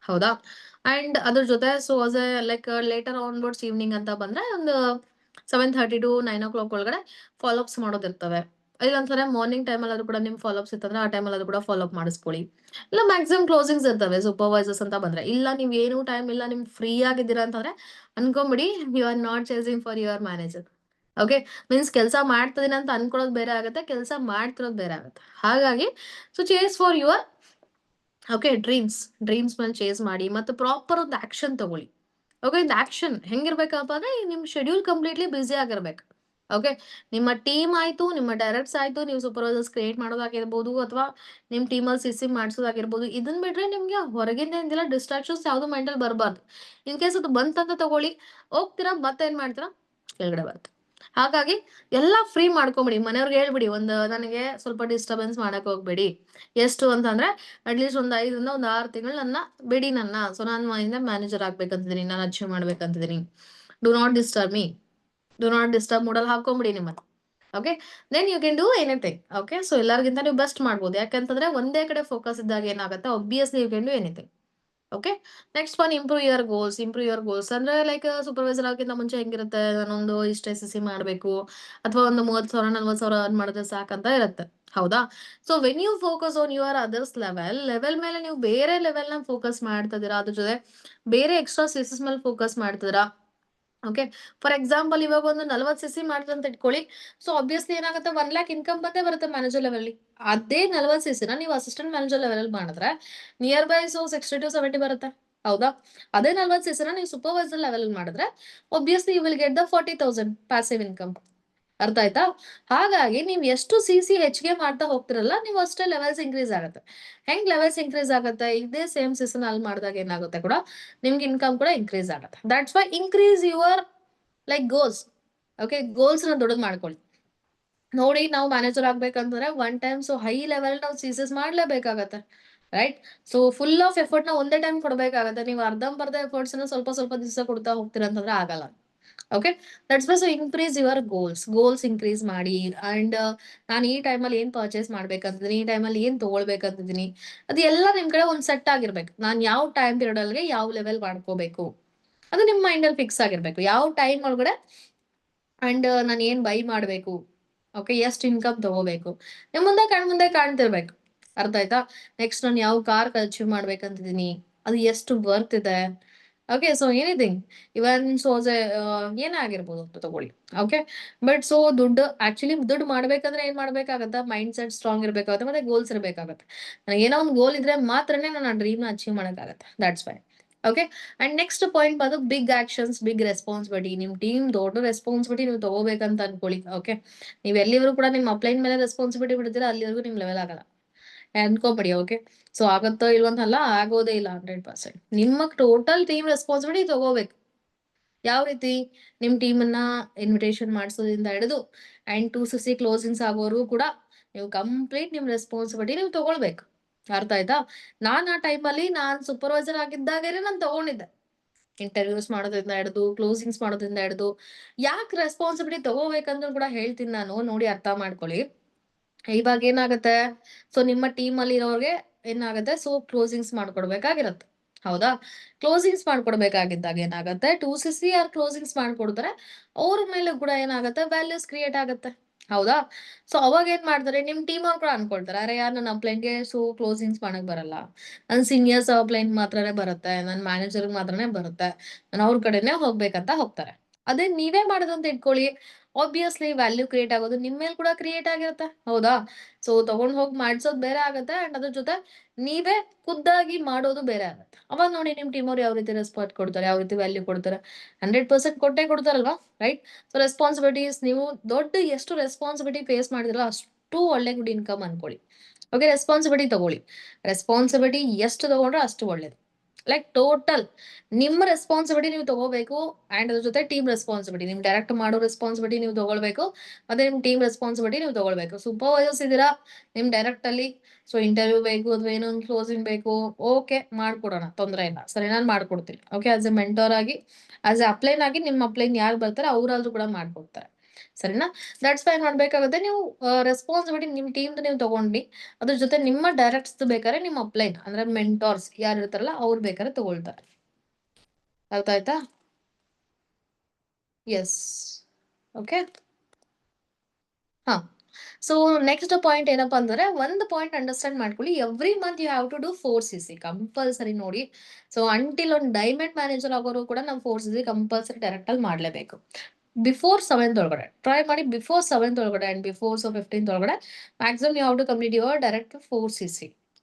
ಹೌದಾ? ಅಂಡ್ ಅದ್ರ ಜೊತೆ so as a like later onwards evening ಅಂತ ಬಂದ್ರೆ ಒಂದು 7:30 to 9 o'clock ಒಳಗಡೆ ಫಾಲೋ ಅಪ್ಸ್ ಮಾಡೋದಿರ್ತವೆ. ಇಲ್ಲಂತಂದ್ರೆ ಮಾರ್ನಿಂಗ್ ಟೈಮ್ ಅಲ್ಲಾದ್ರೂ ಕೂಡ ನಿಮ್ ಫಾಲೋ ಅಪ್ಸ್ ಇತ್ತಂದ್ರೆ ಆ ಟೈಮ್ ಅಲ್ಲಾದ್ರೂ ಕೂಡ ಫಾಲೋ ಅಪ್ ಮಾಡಿಸ್ಕೊಳ್ಳಿ. ಇಲ್ಲ ಮ್ಯಾಕ್ಸಿಮಮ್ ಕ್ಲೋಸಿಂಗ್ಸ್ ಇರ್ತವೆ ಸೂಪರ್ವೈಸರ್ಸ್ ಅಂತ ಬಂದ್ರೆ. ಇಲ್ಲ ನೀವ್ ಏನು ಟೈಮ್ ಇಲ್ಲ, ನಿಮ್ ಫ್ರೀ ಆಗಿದ್ದೀರಾ ಅಂತಂದ್ರೆ ಅನ್ಕೊಂಬಿಡಿ, you are not chasing for your manager. Okay, means ಕೆಲಸ ಮಾಡ್ತಿದೀನಿ ಅಂತ ಅನ್ಕೊಳ್ಳೋದು ಬೇರೆ ಆಗುತ್ತೆ, ಕೆಲಸ ಮಾಡ್ತಿರೋದು ಬೇರೆ ಆಗುತ್ತೆ. ಹಾಗಾಗಿ so chase for your okay dreams ಮೇಲೆ ಚೇಸ್ ಮಾಡಿ, ಮತ್ತೆ ಪ್ರಾಪರ್ ಒಂದು ಆಕ್ಷನ್ ತಗೊಳ್ಳಿ. ಓಕೆ, ಇದು ಆಕ್ಷನ್ ಹೆಂಗಿರ್ಬೇಕಪ್ಪ ಅಂದ್ರೆ ನಿಮ್ ಶೆಡ್ಯೂಲ್ ಕಂಪ್ಲೀಟ್ಲಿ ಬ್ಯುಸಿ ಆಗಿರ್ಬೇಕು. ಓಕೆ, ನಿಮ್ಮ ಟೀಮ್ ಆಯ್ತು, ನಿಮ್ಮ ಡೈರೆಕ್ಟ್ಸ್ ಆಯ್ತು, ನೀವು ಸೂಪರ್ವೈಸರ್ಸ್ ಕ್ರಿಯೇಟ್ ಮಾಡೋದಾಗಿರ್ಬೋದು, ಅಥವಾ ನಿಮ್ ಟೀಮಲ್ಲಿ ಸಿಸಿ ಮಾಡಿಸೋದಾಗಿರ್ಬೋದು. ಇದನ್ ಬಿಟ್ರೆ ನಿಮ್ಗೆ ಹೊರಗಿಂದ ಏನಿಲ್ಲ ಡಿಸ್ಟ್ರಾಕ್ಷನ್ಸ್ ಯಾವ್ದು ಮೈಂಡಲ್ಲಿ ಬರಬಾರ್ದು. ಇನ್ ಕೇಸ್ ಅದು ಬಂತಂತ ತಗೊಳ್ಳಿ, ಹೋಗ್ತೀರಾ ಮತ್ತೆ ಏನ್ ಮಾಡ್ತೀರಾ, ಕೆಳಗಡೆ ಬರುತ್ತೆ. ಹಾಗಾಗಿ ಎಲ್ಲಾ ಫ್ರೀ ಮಾಡ್ಕೊಂಬಿಡಿ. ಮನೆಯವ್ರಿಗೆ ಹೇಳ್ಬಿಡಿ, ಒಂದು ನನಗೆ ಸ್ವಲ್ಪ ಡಿಸ್ಟರ್ಬೆನ್ಸ್ ಮಾಡಕ್ ಹೋಗ್ಬೇಡಿ. ಎಷ್ಟು ಅಂತಂದ್ರೆ ಅಟ್ಲೀಸ್ಟ್ ಒಂದು 5 ರಿಂದ 6 ತಿಂಗಳು ನನ್ನ ಬಿಡಿ ನನ್ನ. ಸೊ ನಾನು ಮನೆಯಿಂದ ಮ್ಯಾನೇಜರ್ ಆಗ್ಬೇಕಂತಿದೀನಿ, ನಾನು ಅಚೀವ್ ಮಾಡ್ಬೇಕಂತಿದೀನಿ. Do not disturb me. Do not disturb ಮೂಡಲ್ ಹಾಕೊಂಬಿಡಿ ನಿಮ್ಮನ್ನ. Okay, then you can do anything. Okay, so ಎಲ್ಲರಿಗಿಂತ ನೀವು ಬೆಸ್ಟ್ ಮಾಡ್ಬೋದು. ಯಾಕಂತಂದ್ರೆ ಒಂದೇ ಕಡೆ ಫೋಕಸ್ ಇದ್ದಾಗ ಏನಾಗುತ್ತೆ, obviously you can do anything. Okay. Next one improve your goals. Improve your goals ಅಂದ್ರೆ ಲೈಕ್ ಸೂಪರ್ವೈಸರ್ ಆಗೋಕ್ಕಿಂತ ಮುಂಚೆ ಹೆಂಗಿರುತ್ತೆ, ನಾನೊಂದು ಇಷ್ಟು SSC ಮಾಡಬೇಕು ಅಥವಾ ಒಂದು 30,000 40,000 ಅರ್ನ್ ಮಾಡಿದ್ರೆ ಸಾಕಂತ ಇರುತ್ತೆ. ಹೌದಾ? So when you focus on your others level ಮೇಲೆ ನೀವು ಬೇರೆ ಲೆವೆಲ್ನ ಫೋಕಸ್ ಮಾಡ್ತಾ ಇದೀರಾ, ಅದ್ರ ಜೊತೆ ಬೇರೆ ಎಕ್ಸ್ಟ್ರಾ ಸಿಸಸ್ ಮೇಲೆ ಫೋಕಸ್ ಮಾಡ್ತಿದ್ದೀರಾ. ಓಕೆ. ಫಾರ್ ಎಕ್ಸಾಂಪಲ್ ಇವಾಗ ಒಂದು 40 CC ಮಾಡಿದ್ರೆ ಅಂತ ಇಟ್ಕೊಳ್ಳಿ. ಸೊ ಆಬ್ವಿಯಸ್ಲಿ ಏನಾಗುತ್ತೆ, 1 lakh ಇನ್ಕಮ್ ಬಂದೇ ಬರುತ್ತೆ ಮ್ಯಾನೇಜರ್ ಲೆವೆಲ್. ಅದೇ 40 CCನ ನೀವು ಅಸಿಸ್ಟೆಂಟ್ ಮ್ಯಾನೇಜರ್ ಲೆವೆಲ್ ಮಾಡಿದ್ರೆ ನಿಯರ್ ಬೈ 60 to 70 ಬರುತ್ತೆ. ಹೌದಾ? ಅದೇ 40 CCನ ನೀವು ಸೂಪರ್ವೈಸರ್ ಲೆವೆಲ್ ಮಾಡಿದ್ರೆ obviously you will get the 40,000 passive income. ಅರ್ಥ ಆಯ್ತಾ? ಹಾಗಾಗಿ ನೀವು ಎಷ್ಟು CC ಹೆಚ್ಚಿಗೆ ಮಾಡ್ತಾ ಹೋಗ್ತಿರಲ್ಲ, ನೀವು ಅಷ್ಟೇ ಲೆವೆಲ್ಸ್ ಇನ್ಕ್ರೀಸ್ ಆಗುತ್ತೆ. ಹೆಂಗ್ ಲೆವೆಲ್ಸ್ ಇನ್ಕ್ರೀಸ್ ಆಗುತ್ತೆ, ಇದೇ ಸೇಮ್ ಸೀಸನ್ ಅಲ್ಲಿ ಮಾಡಿದಾಗ ಏನಾಗುತ್ತೆ ಕೂಡ ನಿಮ್ಗೆ ಇನ್ಕಮ್ ಕೂಡ ಇನ್ಕ್ರೀಸ್ ಆಗುತ್ತೆ. That's why increase your like goals. Okay, goals ನ ದೊಡ್ಡದು ಮಾಡ್ಕೊಳ್ಳಿ. ನೋಡಿ, ನಾವು ಮ್ಯಾನೇಜರ್ ಆಗ್ಬೇಕಂದ್ರೆ one time so high level ನಾವು ಸೀಸಸ್ ಮಾಡ್ಲೇಬೇಕಾಗತ್ತೆ, right? So full of effort ನ ಒಂದೇ ಟೈಮ್ ಕೊಡ್ಬೇಕಾಗತ್ತೆ. ನೀವು ಅರ್ಧಂಬರ್ಧ ಎಫರ್ಟ್ಸ್ ಸ್ವಲ್ಪ ಸ್ವಲ್ಪ ದಿವಸ ಕೊಡ್ತಾ ಹೋಗ್ತೀರಾ ಅಂತಂದ್ರೆ ಆಗಲ್ಲ. Okay, that's why so increase your goals increase ಮಾಡಿ. ಅಂಡ್ ನಾನು ಈ ಟೈಮಲ್ಲಿ ಏನ್ ಪರ್ಚೇಸ್ ಮಾಡ್ಬೇಕಂತಿದ್ದೀನಿ, ಈ ಟೈಮಲ್ಲಿ ಏನ್ ತಗೊಳ್ಬೇಕಂತಿದ್ದೀನಿ, ಅದು ಎಲ್ಲ ನಿಮ್ ಕಡೆ ಒಂದ್ ಸೆಟ್ ಆಗಿರ್ಬೇಕು. ನಾನು ಯಾವ ಟೈಮ್ ಪೀರಿಯಡ್ ಅಲ್ಲಿ ಯಾವ ಲೆವೆಲ್ ಮಾಡ್ಕೋಬೇಕು ಅದು ನಿಮ್ ಮೈಂಡ್ ಅಲ್ಲಿ ಫಿಕ್ಸ್ ಆಗಿರ್ಬೇಕು. ಯಾವ ಟೈಮ್ ಒಳಗಡೆ ಅಂಡ್ ನಾನು ಏನ್ ಬೈ ಮಾಡ್ಬೇಕು, ಓಕೆ, ಎಷ್ಟು ಇನ್ಕಮ್ ತಗೋಬೇಕು, ನಿಮ್ ಮುಂದೆ ಮುಂದೆ ಕಾಣ್ತಿರ್ಬೇಕು. ಅರ್ಥ ಆಯ್ತಾ? ನೆಕ್ಸ್ಟ್ ನಾನು ಯಾವ ಕಾರ್ ಅಚೀವ್ ಮಾಡ್ಬೇಕಂತಿದ್ದೀನಿ, ಅದು ಎಷ್ಟು ವರ್ತ್ ಇದೆ. ಓಕೆ, ಸೊ ಎನಿಥಿಂಗ್, ಇವನ್ ಸೋಜೆ ಏನೇ ಆಗಿರ್ಬೋದು ಅಂತ ತಗೊಳ್ಳಿ. ಓಕೆ, ಬಟ್ ಸೊ ದುಡ್ಡು ಮಾಡ್ಬೇಕಂದ್ರೆ ಏನ್ ಮಾಡ್ಬೇಕಾಗತ್ತ, ಮೈಂಡ್ ಸೆಟ್ ಸ್ಟ್ರಾಂಗ್ ಇರ್ಬೇಕಾಗತ್ತೆ, ಮತ್ತೆ ಗೋಲ್ಸ್ ಇರ್ಬೇಕಾಗತ್ತೆ. ನನಗೆ ಏನೋ ಒಂದು ಗೋಲ್ ಇದ್ರೆ ಮಾತ್ರನೇ ನಾನು ಆ ಡ್ರೀಮ್ ನ ಅಚೀವ್ ಮಾಡಕ್ಕಾಗತ್ತೆ. That's why. Okay, and next point ಬಂದು ಬಿಗ್ ಆಕ್ಷನ್ಸ್, ಬಿಗ್ ರೆಸ್ಪಾನ್ಸಿಬಿಲಿಟಿ. ನಿಮ್ ಟೀಮ್ ದೊಡ್ಡ ರೆಸ್ಪಾನ್ಸಿಬಿಲಿಟಿ ನೀವು ತಗೋಬೇಕಂತ ಅನ್ಕೊಳ್ಳಿ. ಓಕೆ, ನೀವ್ ಎಲ್ಲಿವರೆಗೂ ಕೂಡ ನಿಮ್ ಅಪ್ಲೈನ್ ಮೇಲೆ ರೆಸ್ಪಾನ್ಸಿಬಿಲಿಟಿ ಬಿಡ್ತೀರಾ ಅಲ್ಲಿವರೆಗೂ ನಿಮ್ ಲೆವೆಲ್ ಆಗಲ್ಲ ಅನ್ಕೋಬೇಡಿ. ಓಕೆ, ಸೊ ಆಗತ್ತೋ ಇಲ್ವಂತಲ್ಲ, ಆಗೋದೇ ಇಲ್ಲ 100%. ನಿಮ್ಮ ಟೋಟಲ್ ಟೀಮ್ ರೆಸ್ಪಾನ್ಸಿಬಿಲಿಟಿ ತಗೋಬೇಕು. ಯಾವ ರೀತಿ? ನಿಮ್ ಟೀಮ್ ಅನ್ನ ಇನ್ವಿಟೇಷನ್ ಮಾಡಿಸೋದ್ರಿಂದ ಹಿಡಿದು ಅಂಡ್ 260 ಕ್ಲೋಸಿಂಗ್ಸ್ ಆಗೋವರೆಗೂ ಕೂಡ ನೀವು ಕಂಪ್ಲೀಟ್ ನಿಮ್ ರೆಸ್ಪಾನ್ಸಿಬಿಲಿಟಿ ನೀವು ತಗೊಳ್ಬೇಕು. ಅರ್ಥ ಆಯ್ತಾ? ನಾನ್ ಆ ಟೈಮಲ್ಲಿ ನಾನ್ ಸೂಪರ್ವೈಸರ್ ಆಗಿದ್ದಾಗೇನೆ ನಾನು ತಗೊಂಡಿದ್ದೆ. ಇಂಟರ್ವ್ಯೂಸ್ ಮಾಡೋದ್ರಿಂದ ಹಿಡಿದು ಕ್ಲೋಸಿಂಗ್ಸ್ ಮಾಡೋದ್ರಿಂದ ಹಿಡಿದು ಯಾಕೆ ರೆಸ್ಪಾನ್ಸಿಬಿಲಿಟಿ ತಗೋಬೇಕಂದ್ರೂ ಕೂಡ ಹೇಳ್ತೀನಿ ನಾನು. ನೋಡಿ, ಅರ್ಥ ಮಾಡ್ಕೊಳ್ಳಿ. ಇವಾಗ ಏನಾಗುತ್ತೆ, ಸೊ ನಿಮ್ಮ ಟೀಮ್ ಅಲ್ಲಿ ಇರೋರಿಗೆ ಏನಾಗುತ್ತೆ, ಸೊ ಕ್ಲೋಸಿಂಗ್ಸ್ ಮಾಡ್ಕೊಡ್ಬೇಕಾಗಿರತ್ತೆ. ಹೌದಾ? ಕ್ಲೋಸಿಂಗ್ಸ್ ಮಾಡ್ಕೊಡ್ಬೇಕಾಗಿದ್ದಾಗ ಏನಾಗುತ್ತೆ, 2CC ಆರ್ ಕ್ಲೋಸಿಂಗ್ಸ್ ಮಾಡ್ಕೊಡ್ತಾರೆ. ಅವ್ರ ಮೇಲೆ ಕೂಡ ಏನಾಗುತ್ತೆ, ವ್ಯಾಲ್ಯೂಸ್ ಕ್ರಿಯೇಟ್ ಆಗುತ್ತೆ. ಹೌದಾ? ಸೊ ಅವಾಗ ಏನ್ ಮಾಡ್ತಾರೆ, ನಿಮ್ ಟೀಮ್ ಅವ್ರು ಕೂಡ ಅನ್ಕೊಳ್ತಾರೆ, ಅರೆ ಯಾರ್ ನನ್ನ ಅಪ್ಲೈನ್ಗೆ ಸೊ ಕ್ಲೋಸಿಂಗ್ಸ್ ಮಾಡಕ್ ಬರಲ್ಲ, ನನ್ ಸೀನಿಯರ್ಸ್ ಅಪ್ಲೈನ್ ಮಾತ್ರನೇ ಬರುತ್ತೆ, ನನ್ ಮ್ಯಾನೇಜರ್ ಮಾತ್ರನೇ ಬರುತ್ತೆ, ನಾನು ಅವ್ರ ಕಡೆನೆ ಹೋಗ್ಬೇಕಂತ ಹೋಗ್ತಾರೆ. ಅದೇ ನೀವೇ ಮಾಡೋದಂತ ಇಟ್ಕೊಳ್ಳಿ, ಆಬ್ವಿಯಸ್ಲಿ ವ್ಯಾಲ್ಯೂ ಕ್ರಿಯೇಟ್ ಆಗೋದು ನಿಮ್ ಮೇಲೆ ಕೂಡ ಕ್ರಿಯೇಟ್ ಆಗಿರುತ್ತೆ. ಹೌದಾ? ಸೊ ತಗೊಂಡ್ ಹೋಗಿ ಮಾಡ್ಸೋದ್ ಬೇರೆ ಆಗತ್ತೆ, ಅಂಡ್ ಅದ್ರ ಜೊತೆ ನೀವೇ ಖುದ್ದಾಗಿ ಮಾಡೋದು ಬೇರೆ ಆಗತ್ತೆ. ಅವಾಗ ನೋಡಿ ನಿಮ್ ಟೀಮ್ ಅವ್ರು ಯಾವ ರೀತಿ ರೆಸ್ಪಾನ್ಸ್ ಕೊಡ್ತಾರೆ, ಯಾವ ರೀತಿ ವ್ಯಾಲ್ಯೂ ಕೊಡ್ತಾರೆ. 100% ಕೊಟ್ಟೆ ಕೊಡ್ತಾರಲ್ವಾ, ರೈಟ್? ಸೊ ರೆಸ್ಪಾನ್ಸಿಬಿಲಿಟೀಸ್, ನೀವು ಎಷ್ಟು ರೆಸ್ಪಾನ್ಸಿಬಿಲಿಟಿ ಫೇಸ್ ಮಾಡಿದ್ರಲ್ಲ ಅಷ್ಟು ಒಳ್ಳೆ ಗುಡ್ ಇನ್ಕಮ್ ಅನ್ಕೊಳ್ಳಿ. ಓಕೆ, ರೆಸ್ಪಾನ್ಸಿಬಿಲಿಟಿ ತಗೊಳ್ಳಿ. ರೆಸ್ಪಾನ್ಸಿಬಿಲಿಟಿ ಎಷ್ಟು ತಗೊಂಡ್ರೆ ಅಷ್ಟು ಒಳ್ಳೇದು. ಲೈಕ್ ಟೋಟಲ್ ನಿಮ್ಮ ರೆಸ್ಪಾನ್ಸಿಬಿಲಿಟಿ ನೀವು ತಗೋಬೇಕು, ಅಂಡ್ ಅದ್ರ ಜೊತೆ ಟೀಮ್ ರೆಸ್ಪಾನ್ಸಿಬಿಲಿಟಿ, ನಿಮ್ ಡೈರೆಕ್ಟ್ ಮಾಡೋ ರೆಸ್ಪಾನ್ಸಿಬಿಲಿಟಿ ನೀವು ತಗೊಳ್ಬೇಕು, ಮತ್ತೆ ನಿಮ್ ಟೀಮ್ ರೆಸ್ಪಾನ್ಸಿಬಿಲಿಟಿ ನೀವು ತಗೊಳ್ಬೇಕು. ಸೂಪರ್ವೈಸರ್ಸ್ ಇದೀರಾ, ನಿಮ್ ಡೈರೆಕ್ಟ್ ಅಲ್ಲಿ ಸೊ ಇಂಟರ್ವ್ಯೂ ಬೇಕು ಅಥವಾ ಏನೋ ಒಂದು ಕ್ಲೋಸಿಂಗ್ ಬೇಕು, ಓಕೆ ಮಾಡ್ಕೊಡೋಣ, ತೊಂದರೆ ಇಲ್ಲ, ಸರಿ, ನಾನು ಮಾಡ್ಕೊಡ್ತೀನಿ. ಓಕೆ, ಆಸ್ ಎ ಮೆಂಟೋರ್ ಆಗಿ, ಆಸ್ ಎ ಅಪ್ಲೈನ್ ಆಗಿ, ನಿಮ್ಮ ಅಪ್ಲೈನ್ ಯಾರು ಬರ್ತಾರೆ ಅವ್ರಾದ್ರೂ ಕೂಡ ಮಾಡ್ಕೊಡ್ತಾರೆ. ಸರಿನಾ? ದಟ್ಸ್ ವೈ ಮಾಡ್ಬೇಕಾಗುತ್ತೆ, ನೀವು ರೆಸ್ಪಾನ್ಸಿಬಿಲಿಟಿ ನಿಮ್ ಟೀಮ್ ನೀವು ತಗೊಂಡ್ರಿ, ಅದ್ರ ಜೊತೆ ನಿಮ್ಮ ಡೈರೆಕ್ಟ್ಸ್ ಬೇಕಾದ್ರೆ ನಿಮ್ಮ ಅಪ್ಲೈನ್ ಅಂದ್ರೆ ಮೆಂಟೋರ್ಸ್ ಯಾರು ಇರ್ತಾರಲ್ಲ ಅವ್ರು ಬೇಕಾದ್ರೆ ತಗೊಳ್ತಾರೆ. ಅರ್ಥ ಆಯ್ತಾ? ಎಸ್. ಓಕೆ. ಹಾ, ಸೊ ನೆಕ್ಸ್ಟ್ ಪಾಯಿಂಟ್ ಏನಪ್ಪಾ ಅಂದ್ರೆ, ಒಂದು ಪಾಯಿಂಟ್ ಅಂಡರ್ಸ್ಟ್ಯಾಂಡ್ ಮಾಡ್ಕೊಳ್ಳಿ, every month you have to do 4CC compulsory. ನೋಡಿ, ಸೊ ಅಂಟಿಲ್ ಒಂದು ಡೈಮಂಡ್ ಮ್ಯಾನೇಜರ್ ಆಗೋರು ಕೂಡ ನಾವು 4CC ಕಂಪಲ್ಸರಿ ಡೈರೆಕ್ಟ್ ಅಲ್ಲಿ ಮಾಡ್ಲೇಬೇಕು. ಬಿಫೋರ್ 7th ಒಳಗಡೆ ಟ್ರೈ ಮಾಡಿ, ಬಿಫೋರ್ 7th ಒಳಗಡೆ ಅಂಡ್ ಬಿಫೋರ್ 15th ಒಳಗಡೆ maximum you have to complete your direct 4CC.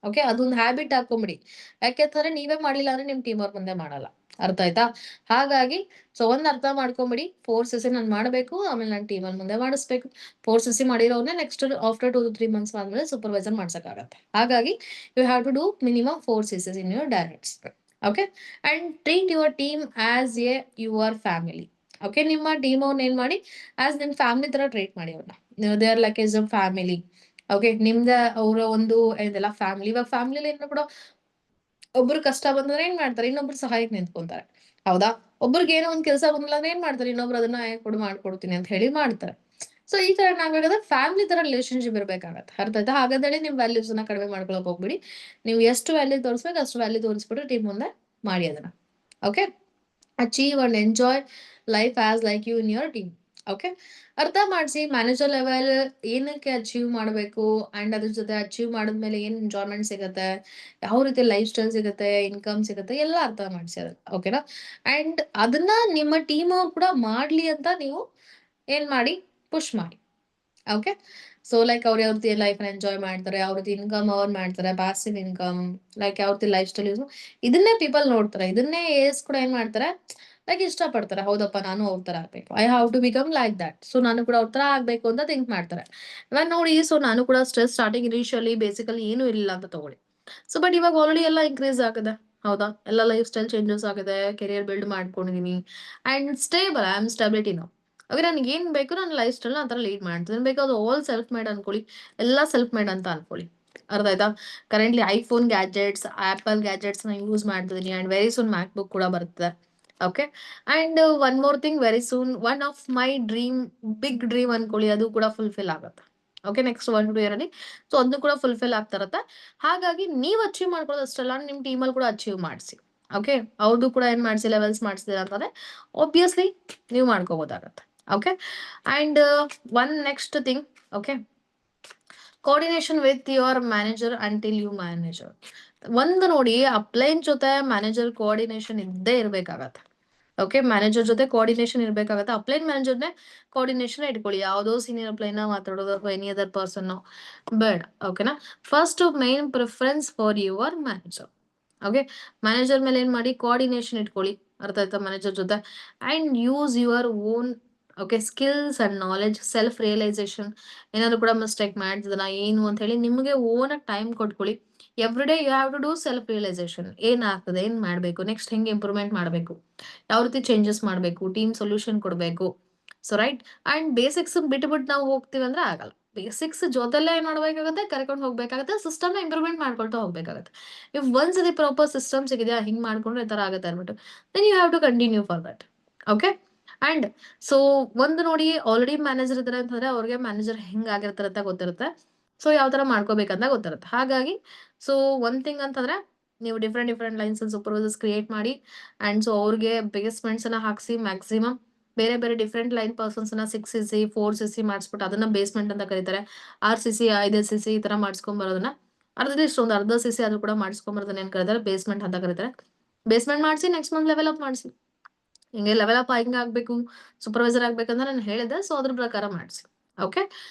Okay, ಅದೊಂದು ಹ್ಯಾಬಿಟ್ ಹಾಕೊಂಬಿಡಿ. ಯಾಕೆಂತಂದ್ರೆ ನೀವೇ ಮಾಡಿಲ್ಲ ಅಂದ್ರೆ ನಿಮ್ ಟೀಮ್ ಅವ್ರ ಮುಂದೆ ಮಾಡಲ್ಲ. ಅರ್ಥ ಆಯ್ತಾ? ಹಾಗಾಗಿ ಸೊ ಒಂದ್ ಅರ್ಥ ಮಾಡ್ಕೊಂಬಿಡಿ, 4CC ನಾನು ಮಾಡಬೇಕು, ಆಮೇಲೆ ನನ್ನ ಟೀಮ್ ಅಲ್ಲಿ ಮುಂದೆ ಮಾಡಿಸ್ಬೇಕು. 4CC ಮಾಡಿರೋನೆ ನೆಕ್ಸ್ಟ್ ಆಫ್ಟರ್ 2 to 3 months ಆದ್ಮೇಲೆ ಸೂಪರ್ವೈಸರ್ ಮಾಡ್ಸಕ್ಕಾಗತ್ತೆ. ಹಾಗಾಗಿ you have to do minimum 4CC in your directs. Okay, and treat your team as a your family. Okay, ನಿಮ್ಮ ಟೀಮ್ ಅವ್ರನ್ನ ಏನ್ ಮಾಡಿ, ಆಸ್ ನಿಮ್ ಫ್ಯಾಮಿಲಿ ತರ ಟ್ರೀಟ್ ಮಾಡಿ ಅವ್ರನ್ನ. They are like as a family. Okay, ನಿಮ್ದ ಅವರ ಒಂದು ಇದೆಲ್ಲ ಫ್ಯಾಮಿಲಿ. ಇವಾಗ ಫ್ಯಾಮಿಲಿ ಏನು ಕೂಡ ಒಬ್ರು ಕಷ್ಟ ಬಂದ್ರೆ ಏನ್ ಮಾಡ್ತಾರೆ, ಇನ್ನೊಬ್ರು ಸಹಾಯಕ್ಕೆ ನಿಂತ್ಕೊಂತಾರೆ. ಹೌದಾ? ಒಬ್ರಿಗೆ ಏನೋ ಒಂದ್ ಕೆಲಸ ಬಂದಿಲ್ಲ ಅಂದ್ರೆ ಏನ್ ಮಾಡ್ತಾರೆ, ಇನ್ನೊಬ್ರು ಅದನ್ನ ಕೊಡು ಮಾಡ್ಕೊಡ್ತೀನಿ ಅಂತ ಹೇಳಿ ಮಾಡ್ತಾರೆ. ಸೊ ಈ ತರ ನಾವೇನಾದ್ರೆ ಫ್ಯಾಮಿಲಿ ತರ ರಿಲೇಶನ್ಶಿಪ್ ಇರ್ಬೇಕಾಗತ್ತೆ. ಅರ್ಥ ಆಯ್ತಾ? ಹಾಗಾದ್ರೆ ನಿಮ್ ವ್ಯಾಲ್ಯೂಸ್ ನ ಕಡಿಮೆ ಮಾಡ್ಕೊಳಕ್ ಹೋಗ್ಬಿಡಿ. ನೀವು ಎಷ್ಟು ವ್ಯಾಲ್ಯೂ ತೋರಿಸ್ಬೇಕು ಅಷ್ಟು ವ್ಯಾಲ್ಯೂ ತೋರಿಸ್ಬಿಟ್ಟು ಟೀಮ್ ಮುಂದೆ ಮಾಡಿ ಅದನ್ನ. Okay, achieve and enjoy life as like you in your team. Okay, ಅರ್ಥ ಮಾಡಿಸಿ ಮ್ಯಾನೇಜರ್ ಲೆವೆಲ್ ಏನಕ್ಕೆ ಅಚೀವ್ ಮಾಡಬೇಕು ಅಂಡ್ ಅದ್ರ ಜೊತೆ ಅಚೀವ್ ಮಾಡಿದ್ಮೇಲೆ ಏನ್ ಎಂಜಾಯ್ಮೆಂಟ್ ಸಿಗುತ್ತೆ, ಯಾವ ರೀತಿ ಲೈಫ್ ಸ್ಟೈಲ್ ಸಿಗುತ್ತೆ, ಇನ್ಕಮ್ ಸಿಗುತ್ತೆ, ಎಲ್ಲ ಅರ್ಥ ಮಾಡಿಸಿ ಅದನ್ನ. ಓಕೆನಾ, ಅಂಡ್ ಅದನ್ನ ನಿಮ್ಮ ಟೀಮ್ ಅವ್ರು ಕೂಡ ಮಾಡ್ಲಿ ಅಂತ ನೀವು ಏನ್ ಮಾಡಿ, ಪುಷ್ ಮಾಡಿ. ಓಕೆ, ಸೊ ಲೈಕ್ ಅವ್ರು ಯಾವ ರೀತಿ ಲೈಫ್ ಎಂಜಾಯ್ ಮಾಡ್ತಾರೆ, ಯಾವ ರೀತಿ ಇನ್ಕಮ್ ಅರ್ನ್ ಮಾಡ್ತಾರೆ, ಪಾಸಿವ್ ಇನ್ಕಮ್, ಲೈಕ್ ಯಾವ ರೀತಿ ಲೈಫ್ ಸ್ಟೈಲ್ ಇದನ್ನೇ ಪೀಪಲ್ ನೋಡ್ತಾರೆ. ಇದನ್ನೇ ಏಸ್ ಕೂಡ ಏನ್ ಮಾಡ್ತಾರೆ, ಲೈಕ್ ಇಷ್ಟಪಡ್ತಾರೆ. ಹೌದಪ್ಪ, ನಾನು ಅವ್ರ ತರ ಆಗ್ಬೇಕು, I have to become like that, so ನಾನು ಕೂಡ ಅವ್ರ ತರ ಆಗ್ಬೇಕು ಅಂತ ಥಿಂಕ್ ಮಾಡ್ತಾರೆ. ಇವಾಗ ನೋಡಿ, ಸೊ ನಾನು ಕೂಡ ಸ್ಟ್ರೆಸ್ ಸ್ಟಾರ್ಟಿಂಗ್ ಇನಿಷಿಯಲಿ ಬೇಸಿಕಲಿ ಏನು ಇರಲಿಲ್ಲ ಅಂತ ತಗೊಳ್ಳಿ. ಸೊ ಬಟ್ ಇವಾಗ ಆಲ್ರೆಡಿ ಎಲ್ಲ ಇನ್ಕ್ರೀಸ್ ಆಗಿದೆ. ಹೌದಾ, ಎಲ್ಲ ಲೈಫ್ ಸ್ಟೈಲ್ ಚೇಂಜಸ್ ಆಗಿದೆ, ಕೆರಿಯರ್ ಬಿಲ್ಡ್ ಮಾಡ್ಕೊಂಡಿದೀನಿ and stable, I am stability ನಾವು. ಅವಾಗ ನನ್ಗೆ ಏನ್ ಬೇಕು, ನನ್ನ ಲೈಫ್ ಸ್ಟೈಲ್ ಆ ತರ ಲೀಡ್ ಮಾಡ್ತೀನಿ. ಬೇಕಾದ್ರೆ ಆಲ್ ಸೆಲ್ಫ್ ಮೇಡ್ ಅನ್ಕೊಳ್ಳಿ, ಎಲ್ಲ ಸೆಲ್ಫ್ ಮೇಡ್ ಅಂತ ಅನ್ಕೊಳ್ಳಿ. ಅರ್ಥ ಆಯ್ತಾ? Currently iPhone gadgets, Apple gadgets ನ ಯೂಸ್ ಮಾಡ್ತಿದ್ದೀನಿ and very soon MacBook ಕೂಡ ಬರ್ತದೆ. Okay, and one more thing, very soon one of my dream, big dream ಅನ್ಕೊಳ್ಳಿ, ಅದು ಕೂಡ ಫುಲ್ಫಿಲ್ ಆಗುತ್ತೆ. ಓಕೆ, ನೆಕ್ಸ್ಟ್ 1 to 2 year ಅಲ್ಲಿ, ಸೊ ಅದನ್ನು ಕೂಡ ಫುಲ್ಫಿಲ್ ಆಗ್ತಾ ಇರುತ್ತೆ. ಹಾಗಾಗಿ ನೀವು ಅಚೀವ್ ಮಾಡ್ಕೊಳ್ಳೋದು ಅಷ್ಟಲ್ಲ, ನಿಮ್ ಟೀಮಲ್ಲಿ ಕೂಡ ಅಚೀವ್ ಮಾಡಿಸಿ. ಓಕೆ, ಅವ್ರದ್ದು ಕೂಡ ಏನ್ ಮಾಡಿಸಿ, ಲೆವೆಲ್ಸ್ ಮಾಡಿಸಿದಿರ ಅಂತಂದ್ರೆ ಆಬ್ವಿಯಸ್ಲಿ ನೀವು ಮಾಡ್ಕೋಬೋದಾಗತ್ತೆ. Okay, and one next thing, okay, coordination with your manager until you manager. ಒಂದು ನೋಡಿ, ಅಪ್ಲೈನ್ ಜೊತೆ ಮ್ಯಾನೇಜರ್ ಕೋಆರ್ಡಿನೇಷನ್ ಇದ್ದೇ ಇರ್ಬೇಕಾಗತ್ತೆ. ಓಕೆ, ಮ್ಯಾನೇಜರ್ ಜೊತೆ ಕೋಆರ್ಡಿನೇಷನ್ ಇರ್ಬೇಕಾಗತ್ತೆ. ಅಪ್ಲೈನ್ ಮ್ಯಾನೇಜರ್ನೇ ಕೋಆರ್ಡಿನೇಷನ್ ಇಟ್ಕೊಳ್ಳಿ, ಯಾವುದೋ ಸೀನಿಯರ್ ಅಪ್ಲೈನ್ ಮಾತಾಡೋದು ಅಥವಾ ಎನಿ ಅದರ್ ಪರ್ಸನ್ ಬೇಡ. ಓಕೆನಾ, first main preference for your manager. Okay, manager ಮೇಲೆ ಏನ್ ಮಾಡಿ, ಕೋಆರ್ಡಿನೇಷನ್ ಇಟ್ಕೊಳ್ಳಿ. ಅರ್ಥ ಆಯ್ತಾ? ಮ್ಯಾನೇಜರ್ ಜೊತೆ and use your own, okay, skills and knowledge, self realization. ಏನಾದ್ರು ಕೂಡ ಮಿಸ್ಟೇಕ್ ಮಾಡ್ತಿದ್ದನ ಏನು ಅಂತ ಹೇಳಿ ನಿಮಗೆ ಓನ್ ಟೈಮ್ ಕೊಟ್ಕೊಳ್ಳಿ. Every day you have to do self realization. ಏನಾಗ್ತದೆ, ಏನ್ ಮಾಡ್ಬೇಕು, ನೆಕ್ಸ್ಟ್ ಹೆಂಗೆ ಇಂಪ್ರೂವ್ಮೆಂಟ್ ಮಾಡಬೇಕು, ಯಾವ ರೀತಿ ಚೇಂಜಸ್ ಮಾಡಬೇಕು, ಟೀಮ್ ಸೊಲ್ಯೂಷನ್ ಕೊಡಬೇಕು. ಸೊ ರೈಟ್, ಅಂಡ್ ಬೇಸಿಕ್ಸ್ ಬಿಟ್ಟು ನಾವು ಹೋಗ್ತೀವಿ ಅಂದ್ರೆ ಆಗಲ್ಲ. ಬೇಸಿಕ್ಸ್ ಜೊತೆಲ್ಲೇ ಏನ್ ಮಾಡ್ಬೇಕಾಗುತ್ತೆ, ಕರ್ಕೊಂಡು ಹೋಗ್ಬೇಕಾಗುತ್ತೆ, ಸಿಸ್ಟಮ್ ಇಂಪ್ರೂವ್ಮೆಂಟ್ ಮಾಡ್ಕೊಳ್ತಾ ಹೋಗ್ಬೇಕಾಗುತ್ತೆ. If once the proper system ಸಿಗಿದೆಯಾ, ಹಿಂಗ್ ಮಾಡ್ಕೊಂಡ್ರೆ ಈ ತರ ಆಗುತ್ತೆ ಅನ್ಬಿಟ್ಟು, then you have to continue for that. Okay, and so ಒಂದು ನೋಡಿ, ಆಲ್ರೆಡಿ ಮ್ಯಾನೇಜರ್ ಇದಾರೆ ಅಂತಂದ್ರೆ ಅವ್ರಿಗೆ ಮ್ಯಾನೇಜರ್ ಹೆಂಗ್ ಆಗಿರ್ತಾರೆ ಅಂತ ಗೊತ್ತಿರುತ್ತೆ. ಸೊ ಯಾವ ತರ ಮಾಡ್ಕೋಬೇಕಂತ ಗೊತ್ತಿರುತ್ತೆ. ಹಾಗಾಗಿ ಸೊ ಒನ್ ಥಿಂಗ್ ಅಂತಂದ್ರೆ, ನೀವು different different lines supervisors create ಮಾಡಿ ಅಂಡ್ ಸೊ ಅವ್ರಿಗೆ ಬೇಸ್ಮೆಂಟ್ಸ್ ಅನ್ನ ಹಾಕ್ಸಿ, ಮ್ಯಾಕ್ಸಿಮಮ್ ಬೇರೆ ಬೇರೆ ಡಿಫ್ರೆಂಟ್ ಲೈನ್ ಪರ್ಸನ್ಸ್ ನ 6cc 4cc ಮಾಡಿಸ್ಬಿಟ್ಟು ಅದನ್ನ ಬೇಸ್ಮೆಂಟ್ ಅಂತ ಕರೀತಾರೆ. 6cc 5cc ಈ ತರ ಮಾಡಿಸ್ಕೊಂಡ್ ಬರೋದನ್ನ, ಒಂದು ಅರ್ಧ ಸಿಸಿ ಆದ್ರೂ ಕೂಡ ಮಾಡಿಸ್ಕೊಂಬರೋದನ್ನ ಏನ್ ಕರೀತಾರೆ, ಬೇಸ್ಮೆಂಟ್ ಅಂತ ಕರೀತಾರೆ. ಬೇಸ್ಮೆಂಟ್ ಮಾಡಿಸಿ ನೆಕ್ಸ್ಟ್ ಮಂತ್ ಲೆವೆಲ್ ಅಪ್ ಮಾಡಿಸಿ. ಹಿಂಗೆ ಲೆವೆಲ್ ಅಪ್ ಹಿಂಗೆ ಆಗ್ಬೇಕು, ಸೂಪರ್ವೈಸರ್ ಆಗ್ಬೇಕಂದ್ರೆ ನಾನು ಹೇಳಿದೆ. ಸೊ ಅದ್ರ ಪ್ರಕಾರ ಮಾಡಿಸಿ. ಓಕೆ,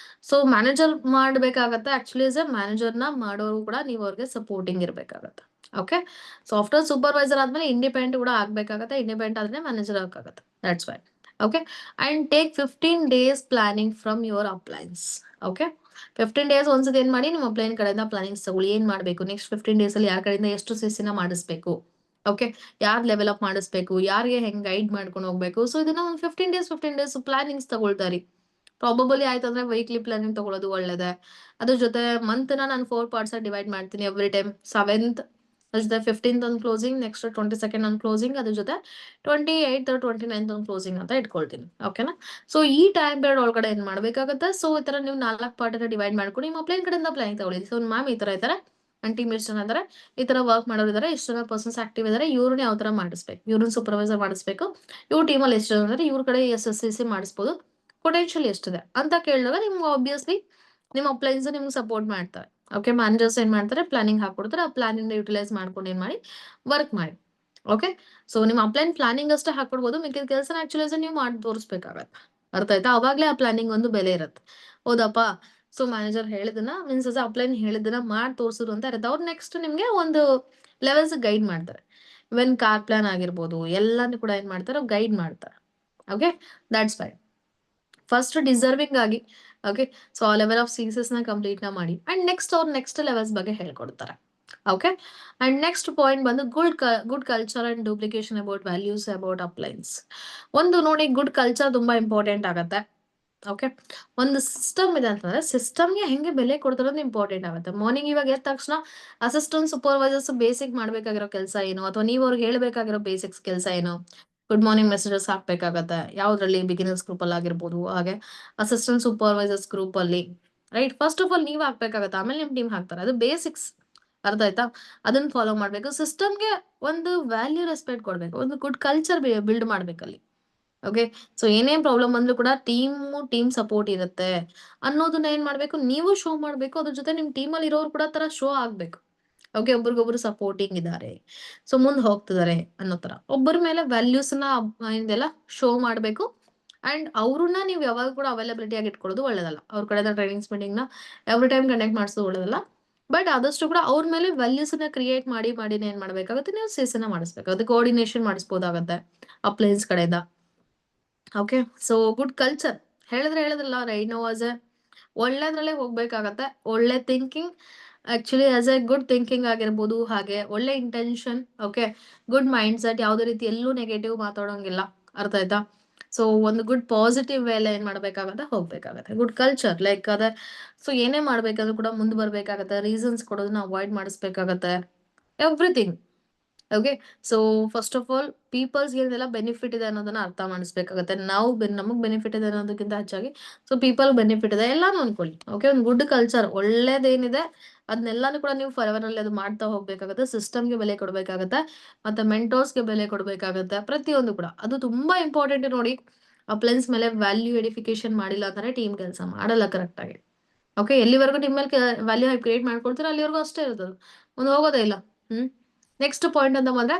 ಸೊ ಮ್ಯಾನೇಜರ್ ಮಾಡ್ಬೇಕಾಗತ್ತೆ. ಆಕ್ಚುಲಿ ಎಸ್ ಎ ಮ್ಯಾನೇಜರ್ನ ಮಾಡೋರು ಕೂಡ ನೀವು ಅವ್ರಿಗೆ ಸಪೋರ್ಟಿಂಗ್ ಇರ್ಬೇಕಾಗತ್ತೆ. ಓಕೆ, ಸೊ ಆಫ್ಟರ್ ಸೂಪರ್ವೈಸರ್ ಆದ್ಮೇಲೆ ಇಂಡಿಪೆಂಡೆಂಟ್ ಕೂಡ ಆಗ್ಬೇಕಾಗತ್ತೆ. ಇಂಡಿಪೆಂಡೆಂಟ್ ಆದ್ರೆ ಮ್ಯಾನೇಜರ್ ಆಗಕ್ಕಾಗತ್ತೆ. That's why. Okay, and take 15 days planning from your uplines. Okay, 15 days ಒಂದ್ಸತಿ ಏನ್ ಮಾಡಿ, ನಿಮ್ಮ ಅಪ್ಲೈನ್ ಕಡೆಯಿಂದ ಪ್ಲಾನಿಂಗ್ಸ್ ತಗೊಳ್ಳಿ. ಏನ್ ಮಾಡ್ಬೇಕು ನೆಕ್ಸ್ಟ್ 15 days ಅಲ್ಲಿ, ಯಾರ ಕಡೆಯಿಂದ ಎಷ್ಟು ಸಿಸಿನ ಮಾಡಿಸ್ಬೇಕು, ಓಕೆ, ಯಾರ್ ಲೆವೆಲ್ ಅಪ್ ಮಾಡಿಸ್ಬೇಕು, ಯಾರಿಗೆ ಹೆಂಗ್ ಗೈಡ್ ಮಾಡ್ಕೊಂಡು ಹೋಗ್ಬೇಕು. ಸೊ ಇದನ್ನ ಒಂದು 15 days ಪ್ಲಾನಿಂಗ್ಸ್ ತಗೊಳ್ತಾರಿ. ಪ್ರಾಬಬಲಿ ಆಯ್ತಂದ್ರೆ ವೀಕ್ಲಿ ಪ್ಲಾನಿಂಗ್ ತಗೊಳ್ಳೋದು ಒಳ್ಳೇದೆ. ಅದ್ರ ಜೊತೆ ಮಂತ್ ನಾನು 4 ಪಾರ್ಟ್ಸ್ ಡಿವೈಡ್ ಮಾಡ್ತೀನಿ. ಎವ್ರಿ ಟೈಮ್ 7th, ಅದ್ರ ಜೊತೆ 15th ಒಂದು ಕ್ಲೋಸಿಂಗ್, ನೆಕ್ಸ್ಟ್ 22nd ಒಂದು ಕ್ಲೋಸಿಂಗ್, ಅದ್ರ ಜೊತೆ 28th 29th ಒಂದು ಕ್ಲೋಸಿಂಗ್ ಅಂತ ಇಟ್ಕೊಳ್ತೀನಿ. ಓಕೆನಾ, ಸೊ ಈ ಟೈಮ್ ಪೀರಿಯಡ್ ಒಳಗಡೆ ಏನ್ ಮಾಡ್ಬೇಕಾಗುತ್ತೆ, ಸೊ ಈ ತರ ನೀವು 4 ಪಾರ್ಟ್ ಡಿವೈಡ್ ಮಾಡ್ಕೊಂಡು ನಿಮ್ಮ ಅಪ್ಲೈನ್ ಕಡೆಯಿಂದ ಪ್ಲಾನಿಂಗ್ ತಗೊಳ್ಳಿ. ಸೊ ಮ್ಯಾಮ್ ಈ ತರ ಇದ್ದಾರೆ, ನನ್ನ ಟೀಮ್ ಎಷ್ಟು ಜನ ಇದಾರೆ, ಈ ತರ ವರ್ಕ್ ಮಾಡೋರು ಇದಾರೆ, ಎಷ್ಟು ಜನ ಪರ್ಸನ್ಸ್ ಆಕ್ಟಿವ್ ಇದಾರೆ, ಇವ್ರನ್ನ ಯಾವ ತರ ಮಾಡಿಸ್ಬೇಕು, ಇವ್ರನ್ನ ಸೂಪರ್ವೈಸರ್ ಮಾಡಿಸ್ಬೇಕು, ಇವ್ರ ಟೀಮಲ್ಲಿ ಎಷ್ಟು ಜನ ಇದಾರೆ, ಇವ್ರ ಕಡೆ SSCC ಮಾಡಿಸ್ಬೋದು, ಪೊಟೆನ್ಶಿಯಲ್ ಎಷ್ಟಿದೆ ಅಂತ ಕೇಳಿದಾಗ ನಿಮ್ಗೆ ಆಬ್ವಿಯಸ್ಲಿ ನಿಮ್ಮ ಅಪ್ಲೈನ್ಸ್ ನಿಮ್ಗೆ ಸಪೋರ್ಟ್ ಮಾಡ್ತಾರೆ. ಓಕೆ, ಮ್ಯಾನೇಜರ್ಸ್ ಏನ್ ಮಾಡ್ತಾರೆ, ಪ್ಲಾನಿಂಗ್ ಹಾಕೊಡ್ತಾರೆ. ಆ ಪ್ಲಾನಿಂಗ್ ಯುಟಿಲೈಸ್ ಮಾಡ್ಕೊಂಡು ಏನ್ ಮಾಡಿ, ವರ್ಕ್ ಮಾಡಿ. ಓಕೆ, ಸೊ ನಿಮ್ಮ ಅಪ್ಲೈನ್ ಪ್ಲಾನಿಂಗ್ ಅಷ್ಟೇ ಹಾಕೊಡ್ಬೋದು, ಮಿಕ್ಕಿದ ಕೆಲಸ ಆಕ್ಚುಲೈಸ್ ನೀವು ಮಾಡಿ ತೋರಿಸ್ಬೇಕಾಗತ್ತೆ. ಅರ್ಥ ಆಯ್ತಾ? ಅವಾಗ್ಲೇ ಆ ಪ್ಲಾನಿಂಗ್ ಒಂದು ಬೆಲೆ ಇರುತ್ತೆ. ಹೌದಪ್ಪ, ಸೊ ಮ್ಯಾನೇಜರ್ ಹೇಳಿದನ್ನ ಮೀನ್ಸ್ ಅಪ್ಲೈನ್ ಹೇಳಿದನ್ನ ಮಾಡಿ ತೋರಿಸಿದ್ರು ಅಂತ ಇರುತ್ತೆ. ಅವ್ರು ನೆಕ್ಸ್ಟ್ ನಿಮ್ಗೆ ಒಂದು ಲೆವೆಲ್ಸ್ ಗೈಡ್ ಮಾಡ್ತಾರೆ. ಇವನ್ ಕಾರ್ ಪ್ಲಾನ್ ಆಗಿರ್ಬೋದು, ಎಲ್ಲಾನು ಕೂಡ ಏನ್ ಮಾಡ್ತಾರೆ, ಗೈಡ್ ಮಾಡ್ತಾರೆ. Okay, that's Y first deserving ಆಗಿ, ಓಕೆ, ಸೊ ಆ ಲೆವೆಲ್ ಆಫ್ ಸೀಸಸ್ ನ ಕಂಪ್ಲೀಟ್ ನ ಮಾಡಿ ಅಂಡ್ ನೆಕ್ಸ್ಟ್ ಅವ್ರು ನೆಕ್ಸ್ಟ್ ಲೆವೆಲ್ಸ್ ಬಗ್ಗೆ ಹೇಳ್ಕೊಡ್ತಾರೆ. ಓಕೆ, ಅಂಡ್ ನೆಕ್ಸ್ಟ್ ಪಾಯಿಂಟ್ ಬಂದು good culture and duplication about values about appliances. ಒಂದು ನೋಡಿ, ಗುಡ್ ಕಲ್ಚರ್ ತುಂಬಾ ಇಂಪಾರ್ಟೆಂಟ್ ಆಗತ್ತೆ. ಓಕೆ, ಒಂದು ಸಿಸ್ಟಮ್ ಇದೆ ಅಂತಂದ್ರೆ ಸಿಸ್ಟಮ್ಗೆ ಹೆಂಗೆ ಬೆಲೆ ಕೊಡ್ತಾರೋದು ಇಂಪಾರ್ಟೆಂಟ್ ಆಗುತ್ತೆ. ಮಾರ್ನಿಂಗ್ ಇವಾಗ ಎದ್ದ ತಕ್ಷಣ ಅಸಿಸ್ಟೆಂಟ್ ಸೂಪರ್ವೈಸರ್ಸ್ ಬೇಸಿಕ್ ಮಾಡ್ಬೇಕಾಗಿರೋ ಕೆಲಸ ಏನು, ಅಥವಾ ನೀವು ಅವ್ರಿಗೆ ಹೇಳ್ಬೇಕಾಗಿರೋ ಬೇಸಿಕ್ಸ್ ಕೆಲಸ ಏನು, ಗುಡ್ ಮಾರ್ನಿಂಗ್ ಮೆಸೇಜಸ್ ಹಾಕ್ಬೇಕಾಗತ್ತೆ. ಯಾವ್ದ್ರಲ್ಲಿ, ಬಿಗಿನರ್ಸ್ ಗ್ರೂಪ್ ಅಲ್ಲಿ ಆಗಿರ್ಬೋದು, ಹಾಗೆ ಅಸಿಸ್ಟೆಂಟ್ ಸೂಪರ್ವೈಸರ್ಸ್ ಗ್ರೂಪ್ ಅಲ್ಲಿ, ರೈಟ್. ಫಸ್ಟ್ ಆಫ್ ಆಲ್ ನೀವು ಹಾಕ್ಬೇಕಾಗತ್ತೆ, ಆಮೇಲೆ ನಿಮ್ ಟೀಮ್ ಹಾಕ್ತಾರೆ. ಅದು ಬೇಸಿಕ್ಸ್. ಅರ್ಥ ಆಯ್ತಾ? ಅದನ್ನ ಫಾಲೋ ಮಾಡ್ಬೇಕು. ಸಿಸ್ಟಮ್‌ಗೆ ಒಂದು ವ್ಯಾಲ್ಯೂ ರೆಸ್ಪೆಕ್ಟ್ ಕೊಡ್ಬೇಕು. ಒಂದು ಗುಡ್ ಕಲ್ಚರ್ ಬಿಲ್ಡ್ ಮಾಡ್ಬೇಕಲ್ಲಿ. ಓಕೆ. ಸೊ ಏನೇನ್ ಪ್ರಾಬ್ಲಮ್ ಬಂದ್ರು ಕೂಡ ಟೀಮ್ ಸಪೋರ್ಟ್ ಇರುತ್ತೆ ಅನ್ನೋದನ್ನ ಏನ್ ಮಾಡ್ಬೇಕು, ನೀವು ಶೋ ಮಾಡ್ಬೇಕು. ಅದ್ರ ಜೊತೆ ನಿಮ್ ಟೀಮಲ್ಲಿ ಇರೋರು ಕೂಡ ತರ ಶೋ ಆಗ್ಬೇಕು. ಓಕೆ. ಒಬ್ರಿಗೊಬ್ರು ಸಪೋರ್ಟಿಂಗ್ ಇದ್ದಾರೆ. ಸೊ ಮುಂದ್ ಹೋಗ್ತಿದ್ದಾರೆ ಅನ್ನೋ ತರ. ಒಬ್ಬರ ಮೇಲೆ ವ್ಯಾಲ್ಯೂಸ್‌ನ ಏನಿದೆಯಲ್ಲ ಶೋ ಮಾಡ್ಬೇಕು. ಅಂಡ್ ಅವ್ರನ್ನ ನೀವು ಯಾವಾಗ ಕೂಡ ಅವೈಲಬಿಲಿಟಿ ಆಗಿ ಇಟ್ಕೊಳ್ಳೋದು ಒಳ್ಳೇದಲ್ಲ. ಅವ್ರ ಕಡೆಯಿಂದ ಟ್ರೈನಿಂಗ್ಸ್ ಮೀಟಿಂಗ್‌ನ ಎವ್ರಿ ಟೈಮ್ ಕಂಡಕ್ಟ್ ಮಾಡಿಸೋದು ಒಳ್ಳೇದಲ್ಲ. ಬಟ್ ಆದಷ್ಟು ಕೂಡ ಅವ್ರ ಮೇಲೆ ವ್ಯಾಲ್ಯೂಸ್‌ನ ಕ್ರಿಯೇಟ್ ಮಾಡಿನೇ ಏನ್ ಮಾಡ್ಬೇಕಾಗುತ್ತೆ, ನೀವು ಸೇಸನ್ನ ಮಾಡಿಸ್ಬೇಕು. ಅದು ಕೋಆರ್ಡಿನೇಷನ್ ಮಾಡಿಸ್ಬೋದಾಗತ್ತೆ ಅಪ್ಲೈನ್ಸ್ ಕಡೆಯಿಂದ. ಓಕೆ. ಸೊ ಗುಡ್ ಕಲ್ಚರ್ ಹೇಳಿದ್ರಲ್ಲ ರೈಟ್ ನೌ ಆಸ್ ಎ ಒಳ್ಳೆದ್ರಲ್ಲೇ ಹೋಗ್ಬೇಕಾಗತ್ತೆ. ಒಳ್ಳೆ thinking actually as A good thinking ಆಗಿರ್ಬೋದು, ಹಾಗೆ ಒಳ್ಳೆ intention. Okay. Good mind set, ಯಾವುದೇ ರೀತಿ ಎಲ್ಲೂ ನೆಗೆಟಿವ್ ಮಾತಾಡೋಂಗಿಲ್ಲ. ಅರ್ಥ ಆಯ್ತಾ? ಸೊ ಒಂದು ಗುಡ್ ಪಾಸಿಟಿವ್ ವೇಲೆ ಏನ್ ಮಾಡ್ಬೇಕಾಗತ್ತೆ, ಹೋಗ್ಬೇಕಾಗತ್ತೆ. ಗುಡ್ ಕಲ್ಚರ್ ಲೈಕ್ ಅದೇ. ಸೊ ಏನೇ ಮಾಡ್ಬೇಕಾದ್ರೂ ಕೂಡ ಮುಂದೆ ಬರ್ಬೇಕಾಗತ್ತೆ. ರೀಸನ್ಸ್ ಕೊಡೋದನ್ನ ಅವಾಯ್ಡ್ ಮಾಡಿಸ್ಬೇಕಾಗತ್ತೆ. Everything. Okay. So first of all ಪೀಪಲ್ಸ್‌ಗೆ ಏನೆಲ್ಲ ಬೆನಿಫಿಟ್ ಇದೆ ಅನ್ನೋದನ್ನ ಅರ್ಥ ಮಾಡಿಸ್ಬೇಕಾಗತ್ತೆ. ನಮಗ್ ಬೆನಿಫಿಟ್ ಇದೆ ಅನ್ನೋದಕ್ಕಿಂತ ಹೆಚ್ಚಾಗಿ ಸೊ ಪೀಪಲ್ ಬೆನಿಫಿಟ್ ಇದೆ ಎಲ್ಲಾನು ಅನ್ಕೊಳ್ಳಿ. ಓಕೆ. ಒಂದು ಗುಡ್ ಕಲ್ಚರ್ ಒಳ್ಳೇದೇನಿದೆ ಅದನ್ನೆಲ್ಲಾನು ಕೂಡ ನೀವು ಫಾರ್ಎವರ್ ಅಲ್ಲಿ ಅದು ಮಾಡ್ತಾ ಹೋಗ್ಬೇಕಾಗತ್ತೆ. ಸಿಸ್ಟಮ್‌ಗೆ ಬೆಲೆ ಕೊಡ್ಬೇಕಾಗತ್ತೆ. ಮತ್ತೆ ಮೆಂಟೋರ್ಸ್‌ಗೆ ಬೆಲೆ ಕೊಡ್ಬೇಕಾಗತ್ತೆ. ಪ್ರತಿಯೊಂದು ಕೂಡ ಅದು ತುಂಬಾ ಇಂಪಾರ್ಟೆಂಟ್ ನೋಡಿ. ಅಪ್ಲೈನ್ಸ್ ಮೇಲೆ ವ್ಯಾಲ್ಯೂ ಎಡಿಫಿಕೇಶನ್ ಮಾಡಿಲ್ಲ ಅಂತಂದ್ರೆ ಟೀಮ್ ಕೆಲಸ ಮಾಡಲ್ಲ ಕರೆಕ್ಟ್ ಆಗಿ. ಓಕೆ. ಎಲ್ಲಿವರೆಗೂ ನಿಮ್ಮ ಮೇಲೆ ವ್ಯಾಲ್ಯೂ ಕ್ರಿಯೇಟ್ ಮಾಡ್ಕೊಳ್ತೀರಾ ಅಲ್ಲಿವರೆಗೂ ಅಷ್ಟೇ ಇರ್ತದೆ. ಮುಂದೆ ಹೋಗೋದೇ ಇಲ್ಲ. ನೆಕ್ಸ್ಟ್ ಪಾಯಿಂಟ್ ಅಂತ ಬಂದ್ರೆ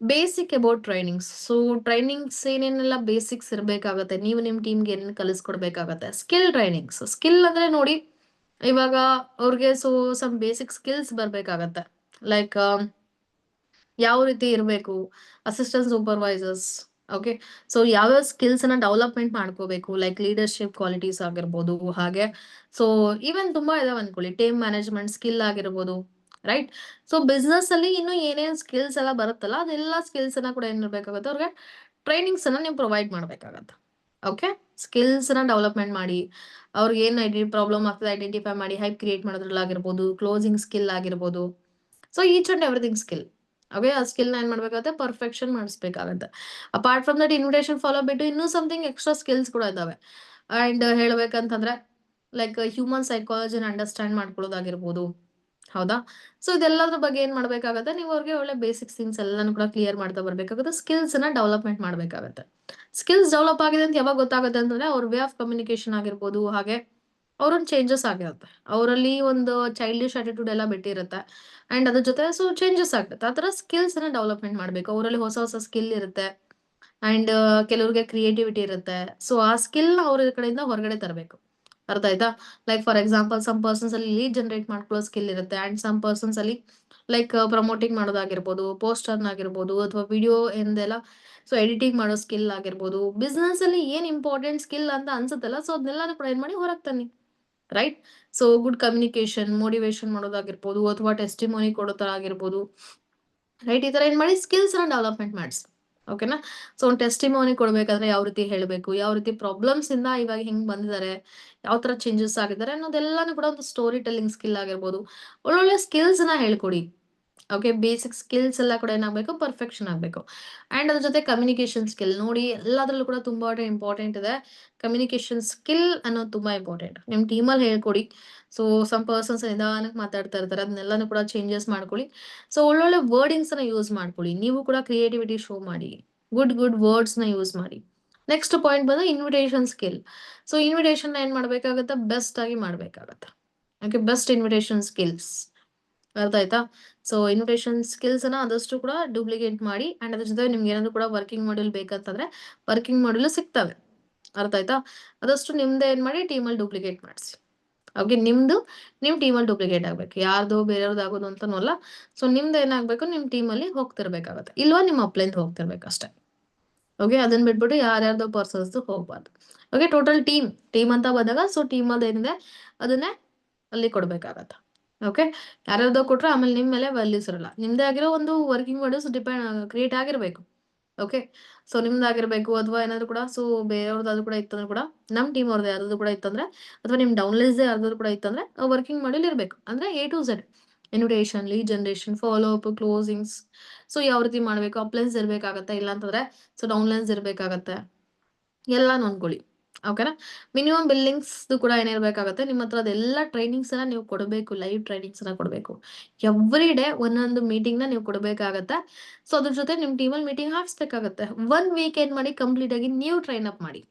basic about trainings. So trainings ಏನೇನೆಲ್ಲ ಬೇಸಿಕ್ಸ್ ಇರಬೇಕಾಗತ್ತೆ, ನೀವು ನಿಮ್ ಟೀಮ್ಗೆ ಏನೇನು ಕಲಿಸ್ಕೊಡ್ಬೇಕಾಗತ್ತೆ. Skill trainings. ಸ್ಕಿಲ್ ಅಂದ್ರೆ ನೋಡಿ, ಇವಾಗ ಅವ್ರಿಗೆ ಸೊ ಸಮ್ ಬೇಸಿಕ್ ಸ್ಕಿಲ್ಸ್ ಬರ್ಬೇಕಾಗತ್ತೆ. ಲೈಕ್ ಯಾವ ರೀತಿ ಇರಬೇಕು, ಅಸಿಸ್ಟೆಂಟ್ ಸೂಪರ್ವೈಸರ್ಸ್. ಓಕೆ. ಸೊ ಯಾವ್ಯಾವ ಸ್ಕಿಲ್ಸ್ ಅನ್ನ ಡೆವಲಪ್ಮೆಂಟ್ ಮಾಡ್ಕೋಬೇಕು, ಲೈಕ್ ಲೀಡರ್ಶಿಪ್ ಕ್ವಾಲಿಟೀಸ್ ಆಗಿರ್ಬೋದು. ಹಾಗೆ ಸೊ ಈವನ್ ತುಂಬಾ ಇದಾವೆ ಅನ್ಕೊಳ್ಳಿ. ಟೀಮ್ ಮ್ಯಾನೇಜ್ಮೆಂಟ್ ಸ್ಕಿಲ್ ಆಗಿರ್ಬೋದು. ರೈಟ್. ಸೊ ಬಿಸ್ನೆಸ್ ಅಲ್ಲಿ ಇನ್ನು ಏನೇನ್ ಸ್ಕಿಲ್ಸ್ ಎಲ್ಲ ಬರುತ್ತಲ್ಲ, ಅದೆಲ್ಲ ಸ್ಕಿಲ್ಸ್ ಅನ್ನ ಕೂಡ ಏನ್ ಇರ್ಬೇಕಾಗುತ್ತೆ, ಅವ್ರಿಗೆ ಟ್ರೈನಿಂಗ್ಸ್ ಅನ್ನ ನೀವು ಪ್ರೊವೈಡ್ ಮಾಡ್ಬೇಕಾಗತ್ತೆ. ಓಕೆ. ಸ್ಕಿಲ್ಸ್ ನ ಡೆವಲಪ್ಮೆಂಟ್ ಮಾಡಿ, ಅವ್ರಿಗೆ ಏನ್ ಪ್ರಾಬ್ಲಮ್ ಆಗ್ತದೆ ಐಡೆಂಟಿಫೈ ಮಾಡಿ ಹೈಪ್ ಕ್ರಿಯೇಟ್ ಮಾಡೋದ್ರಲ್ಲಾಗಿರ್ಬೋದು, ಕ್ಲೋಸಿಂಗ್ ಸ್ಕಿಲ್ ಆಗಿರ್ಬೋದು. So each and everything skill. Okay. ಆ ಸ್ಕಿಲ್ ನ ಏನ್ ಮಾಡ್ಬೇಕಾಗುತ್ತೆ, ಪರ್ಫೆಕ್ಷನ್ ಮಾಡಿಸ್ಬೇಕಾಗತ್ತೆ. Apart from that invitation follow ಬಿಟ್ಟು ಇನ್ನೂ ಸಮಥಿಂಗ್ ಎಕ್ಸ್ಟ್ರಾ ಸ್ಕಿಲ್ಸ್ ಕೂಡ ಇದಾವೆ. ಅಂಡ್ ಹೇಳ್ಬೇಕಂತಂದ್ರೆ ಲೈಕ್ ಹ್ಯೂಮನ್ ಸೈಕಾಲಜಿನ ಅಂಡರ್ಸ್ಟ್ಯಾಂಡ್ ಮಾಡ್ಕೊಳ್ಳೋದಾಗಿರ್ಬೋದು. ಹೌದಾ? ಸೊ ಇದೆಲ್ಲದ್ರ ಬಗ್ಗೆ ಏನ್ ಮಾಡ್ಬೇಕಾಗತ್ತೆ, ನೀವು ಅವ್ರಿಗೆ ಒಳ್ಳೆ ಬೇಸಿಕ್ ಥಿಂಗ್ಸ್ ಎಲ್ಲಾನು ಕೂಡ ಕ್ಲಿಯರ್ ಮಾಡ್ತಾ ಬರ್ಬೇಕಾಗುತ್ತೆ. ಸ್ಕಿಲ್ಸ್ ನ ಡೆವಲಪ್ಮೆಂಟ್ ಮಾಡ್ಬೇಕಾಗತ್ತೆ. ಸ್ಕಿಲ್ಸ್ ಡೆವಲಪ್ ಆಗಿದೆ ಅಂತ ಯಾವಾಗ ಗೊತ್ತಾಗುತ್ತೆ ಅಂತಂದ್ರೆ ಅವ್ರ ವೇ ಆಫ್ ಕಮ್ಯುನಿಕೇಶನ್ ಆಗಿರ್ಬೋದು. ಹಾಗೆ ಅವ್ರೊಂದು ಚೇಂಜಸ್ ಆಗಿರುತ್ತೆ. ಅವರಲ್ಲಿ ಒಂದು ಚೈಲ್ಡಿಶ್ ಆಟಿಟ್ಯೂಡ್ ಎಲ್ಲ ಬಿಟ್ಟಿರುತ್ತೆ. ಅಂಡ್ ಅದ್ರ ಜೊತೆ ಸೊ ಚೇಂಜಸ್ ಆಗುತ್ತೆ. ಆ ತರ ಸ್ಕಿಲ್ಸ್ ಅನ್ನ ಡೆವಲಪ್ಮೆಂಟ್ ಮಾಡ್ಬೇಕು. ಅವರಲ್ಲಿ ಹೊಸ ಹೊಸ ಸ್ಕಿಲ್ ಇರುತ್ತೆ. ಅಂಡ್ ಕೆಲವ್ರಿಗೆ ಕ್ರಿಯೇಟಿವಿಟಿ ಇರುತ್ತೆ. ಸೊ ಆ ಸ್ಕಿಲ್ ನ ಅವ್ರ ಕಡೆಯಿಂದ ಹೊರಗಡೆ ತರಬೇಕು. ಅರ್ಥ ಆಯ್ತಾ? Like for example some persons ಅಲ್ಲಿ ಲೀಡ್ ಜನರೇಟ್ ಮಾಡ್ಕೊಳ್ಳೋ ಸ್ಕಿಲ್ ಇರುತ್ತೆ. ಅಂಡ್ ಸಮ್ ಪರ್ಸನ್ಸ್ ಅಲ್ಲಿ ಲೈಕ್ ಪ್ರಮೋಟಿಂಗ್ ಮಾಡೋದಾಗಿರ್ಬೋದು, ಪೋಸ್ಟರ್ ಆಗಿರ್ಬೋದು, ಅಥವಾ ವಿಡಿಯೋ ಎಂದೆಲ್ಲ ಸೊ ಎಡಿಟಿಂಗ್ ಮಾಡೋ ಸ್ಕಿಲ್ ಆಗಿರ್ಬೋದು. ಬಿಸ್ನೆಸ್ ಅಲ್ಲಿ ಏನ್ ಇಂಪಾರ್ಟೆಂಟ್ ಸ್ಕಿಲ್ ಅಂತ ಅನ್ಸುತ್ತಲ್ಲ, ಸೊ ಅದನ್ನೆಲ್ಲಾನು ಕೂಡ ಏನ್ ಮಾಡಿ ಹೊರಗೆ ತನ್ನಿ. Right. So good communication, motivation ಮಾಡೋದಾಗಿರ್ಬೋದು, ಅಥವಾ ಟೆಸ್ಟಿಮೋನಿ ಕೊಡೋ ತರ ಆಗಿರ್ಬೋದು. ರೈಟ್. ಈ ತರ ಏನ್ ಮಾಡಿ ಸ್ಕಿಲ್ಸ್ ನ ಡೆವಲಪ್ಮೆಂಟ್ ಮಾಡಿಸಿ. ಓಕೆನಾ? ಸೊ ಒಂದು ಟೆಸ್ಟಿಮೋನಿ ಕೊಡ್ಬೇಕಾದ್ರೆ ಯಾವ ರೀತಿ ಹೇಳ್ಬೇಕು, ಯಾವ ರೀತಿ ಪ್ರಾಬ್ಲಮ್ಸ್ ಇಂದ ಇವಾಗ ಹೆಂಗ್ ಬಂದಿದ್ದಾರೆ, ಯಾವ ತರ ಚೇಂಜಸ್ ಆಗಿದ್ದಾರೆ ಅನ್ನೋದೆಲ್ಲಾನು ಕೂಡ ಒಂದು ಸ್ಟೋರಿ ಟೆಲ್ಲಿಂಗ್ ಸ್ಕಿಲ್ ಆಗಿರ್ಬೋದು. ಒಳ್ಳೊಳ್ಳೆ ಸ್ಕಿಲ್ಸ್ ನ ಹೇಳ್ಕೊಡಿ. ಓಕೆ. ಬೇಸಿಕ್ ಸ್ಕಿಲ್ಸ್ ಎಲ್ಲ ಕೂಡ ಏನಾಗಬೇಕು, ಪರ್ಫೆಕ್ಷನ್ ಆಗಬೇಕು. ಅಂಡ್ ಅದ್ರ ಜೊತೆ ಕಮ್ಯುನಿಕೇಶನ್ ಸ್ಕಿಲ್ ನೋಡಿ, ಎಲ್ಲದರಲ್ಲೂ ಕೂಡ ತುಂಬಾ ಇಂಪಾರ್ಟೆಂಟ್ ಇದೆ. ಕಮ್ಯುನಿಕೇಶನ್ ಸ್ಕಿಲ್ ಅನ್ನೋದು ತುಂಬಾ ಇಂಪಾರ್ಟೆಂಟ್. ನಿಮ್ ಟೀಮಲ್ಲಿ ಹೇಳ್ಕೊಡಿ. ಸೊ ಸಮ್ ಪರ್ಸನ್ಸ್ ನಿಧಾನಕ್ಕೆ ಮಾತಾಡ್ತಾ ಇರ್ತಾರೆ, ಅದನ್ನೆಲ್ಲಾನು ಕೂಡ ಚೇಂಜಸ್ ಮಾಡ್ಕೊಳ್ಳಿ. ಸೊ ಒಳ್ಳೊಳ್ಳೆ ವರ್ಡಿಂಗ್ಸ್ ನ ಯೂಸ್ ಮಾಡ್ಕೊಳ್ಳಿ. ನೀವು ಕೂಡ ಕ್ರಿಯೇಟಿವಿಟಿ ಶೋ ಮಾಡಿ. ಗುಡ್ ವರ್ಡ್ಸ್ ನ ಯೂಸ್ ಮಾಡಿ. ನೆಕ್ಸ್ಟ್ ಪಾಯಿಂಟ್ ಬಂದು ಇನ್ವಿಟೇಷನ್ ಸ್ಕಿಲ್. ಸೊ ಇನ್ವಿಟೇಷನ್ ಏನ್ ಮಾಡ್ಬೇಕಾಗತ್ತೆ, ಬೆಸ್ಟ್ ಆಗಿ ಮಾಡ್ಬೇಕಾಗತ್ತೆ. ಓಕೆ. Best invitation skills. ಅರ್ಥ ಆಯ್ತಾ? ಸೊ ಇನ್ವಿಟೇಷನ್ ಸ್ಕಿಲ್ಸ್ ಅನ್ನ ಆದಷ್ಟು ಕೂಡ ಡೂಪ್ಲಿಕೇಟ್ ಮಾಡಿ. ಅಂಡ್ ಅದ್ರ ಜೊತೆ ನಿಮ್ಗೆ ಏನಾದ್ರು ಕೂಡ ವರ್ಕಿಂಗ್ ಮಾಡ್ಯೂಲ್ ಬೇಕಂತಂದ್ರೆ ವರ್ಕಿಂಗ್ ಮಾಡ್ಯೂಲ್ ಸಿಗ್ತವೆ. ಅರ್ಥ ಆಯ್ತಾ? ಆದಷ್ಟು ನಿಮ್ದೇ ಏನ್ ಮಾಡಿ ಟೀಮಲ್ಲಿ ಡೂಪ್ಲಿಕೇಟ್ ಮಾಡಿಸಿ. ಓಕೆ. ನಿಮ್ ಟೀಮಲ್ಲಿ ಡೂಪ್ಲಿಕೇಟ್ ಆಗ್ಬೇಕು. ಯಾರ್ದು ಬೇರೆಯವ್ರದ್ದು ಆಗೋದು ಅಂತಾನೂ ಅಲ್ಲ. ಸೊ ನಿಮ್ದು ಏನಾಗ್ಬೇಕು, ನಿಮ್ ಟೀಮಲ್ಲಿ ಹೋಗ್ತಿರ್ಬೇಕಾಗತ್ತೆ. ಇಲ್ವಾ ನಿಮ್ಮ ಅಪ್ಲೈನ್ ಹೋಗ್ತಿರ್ಬೇಕು ಅಷ್ಟೇ. ಓಕೆ. ಅದನ್ನ ಬಿಟ್ಬಿಟ್ಟು ಯಾರ್ಯಾರ್ದೋ ಪರ್ಸನ್ಸ್ ಹೋಗ್ಬಾರ್ದು. ಓಕೆ. ಟೋಟಲ್ ಟೀಮ್ ಅಂತ ಬಂದಾಗ ಸೊ ಟೀಮ್ ಅದ್ ಏನಿದೆ ಅದನ್ನೇ ಅಲ್ಲಿ ಕೊಡ್ಬೇಕಾಗತ್ತೆ. ಓಕೆ. ಯಾರ್ಯಾರ್ದೋ ಕೊಟ್ರೆ ಆಮೇಲೆ ನಿಮ್ ಮೇಲೆ ವ್ಯಾಲ್ಯೂಸ್ ಇರಲ್ಲ. ನಿಮ್ದೇ ಆಗಿರೋ ಒಂದು ವರ್ಕಿಂಗ್ ಮಾಡ್ಯೂಲ್ಸ್ ಕ್ರಿಯೇಟ್ ಆಗಿರ್ಬೇಕು. ಓಕೆ. ಸೊ ನಿಮ್ದಾಗಿರ್ಬೇಕು, ಅಥವಾ ಏನಾದ್ರು ಕೂಡ ಸೊ ಬೇರೆಯವ್ರದ್ದಾದ್ರು ಕೂಡ ಇತ್ತಂದ್ರೆ ಕೂಡ, ನಮ್ ಟೀಮ್ ಅವ್ರದ್ದು ಯಾರ್ದಾದ್ರು ಕೂಡ ಇತ್ತಂದ್ರೆ, ಅಥವಾ ನಿಮ್ ಡೌನ್ಲೈನ್ಸ್ ಯಾರ್ದಾದ್ರು ಕೂಡ ಇತ್ತಂದ್ರೆ ವರ್ಕಿಂಗ್ ಮಾಡ್ಯೂಲ್ ಇರ್ಬೇಕು. ಅಂದ್ರೆ A to Z. Invitation, lead generation, follow up, closings. So ಯಾವ ರೀತಿ ಮಾಡ್ಬೇಕು, ಅಪ್ಲೈನ್ಸ್ ಇರ್ಬೇಕಾಗತ್ತೆ. ಇಲ್ಲ ಅಂತಂದ್ರೆ ಸೊ ಡೌನ್ಲೈನ್ಸ್ ಇರ್ಬೇಕಾಗತ್ತೆ. ಎಲ್ಲಾನು ಅನ್ಕೊಳ್ಳಿ. ಓಕೆನಾ? ಮಿನಿಮಮ್ ಬಿಲ್ಲಿಂಗ್ಸ್ ಕೂಡ ಏನಿರ್ಬೇಕಾಗತ್ತೆ, ನಿಮ್ಮ ಹತ್ರ ಅದೆಲ್ಲ ಟ್ರೈನಿಂಗ್ಸ್ ಅನ್ನ ನೀವು ಕೊಡಬೇಕು, ಲೈವ್ ಟ್ರೈನಿಂಗ್ಸ್ ಅನ್ನ ಕೊಡಬೇಕು. ಎವ್ರಿ ಡೇ ಒಂದೊಂದು ಮೀಟಿಂಗ್ ನ ನೀವು ಕೊಡಬೇಕಾಗತ್ತೆ. ಸೊ ಅದ್ರ ಜೊತೆ ನಿಮ್ ಟೀಮಲ್ಲಿ ಮೀಟಿಂಗ್ ಹಾಕ್ಸ್ಬೇಕಾಗತ್ತೆ. 1 ವೀಕ್ ಏನ್ ಮಾಡಿ, ಕಂಪ್ಲೀಟ್ ಆಗಿ ನೀವು ಟ್ರೈನ್ ಅಪ್ ಮಾಡಿ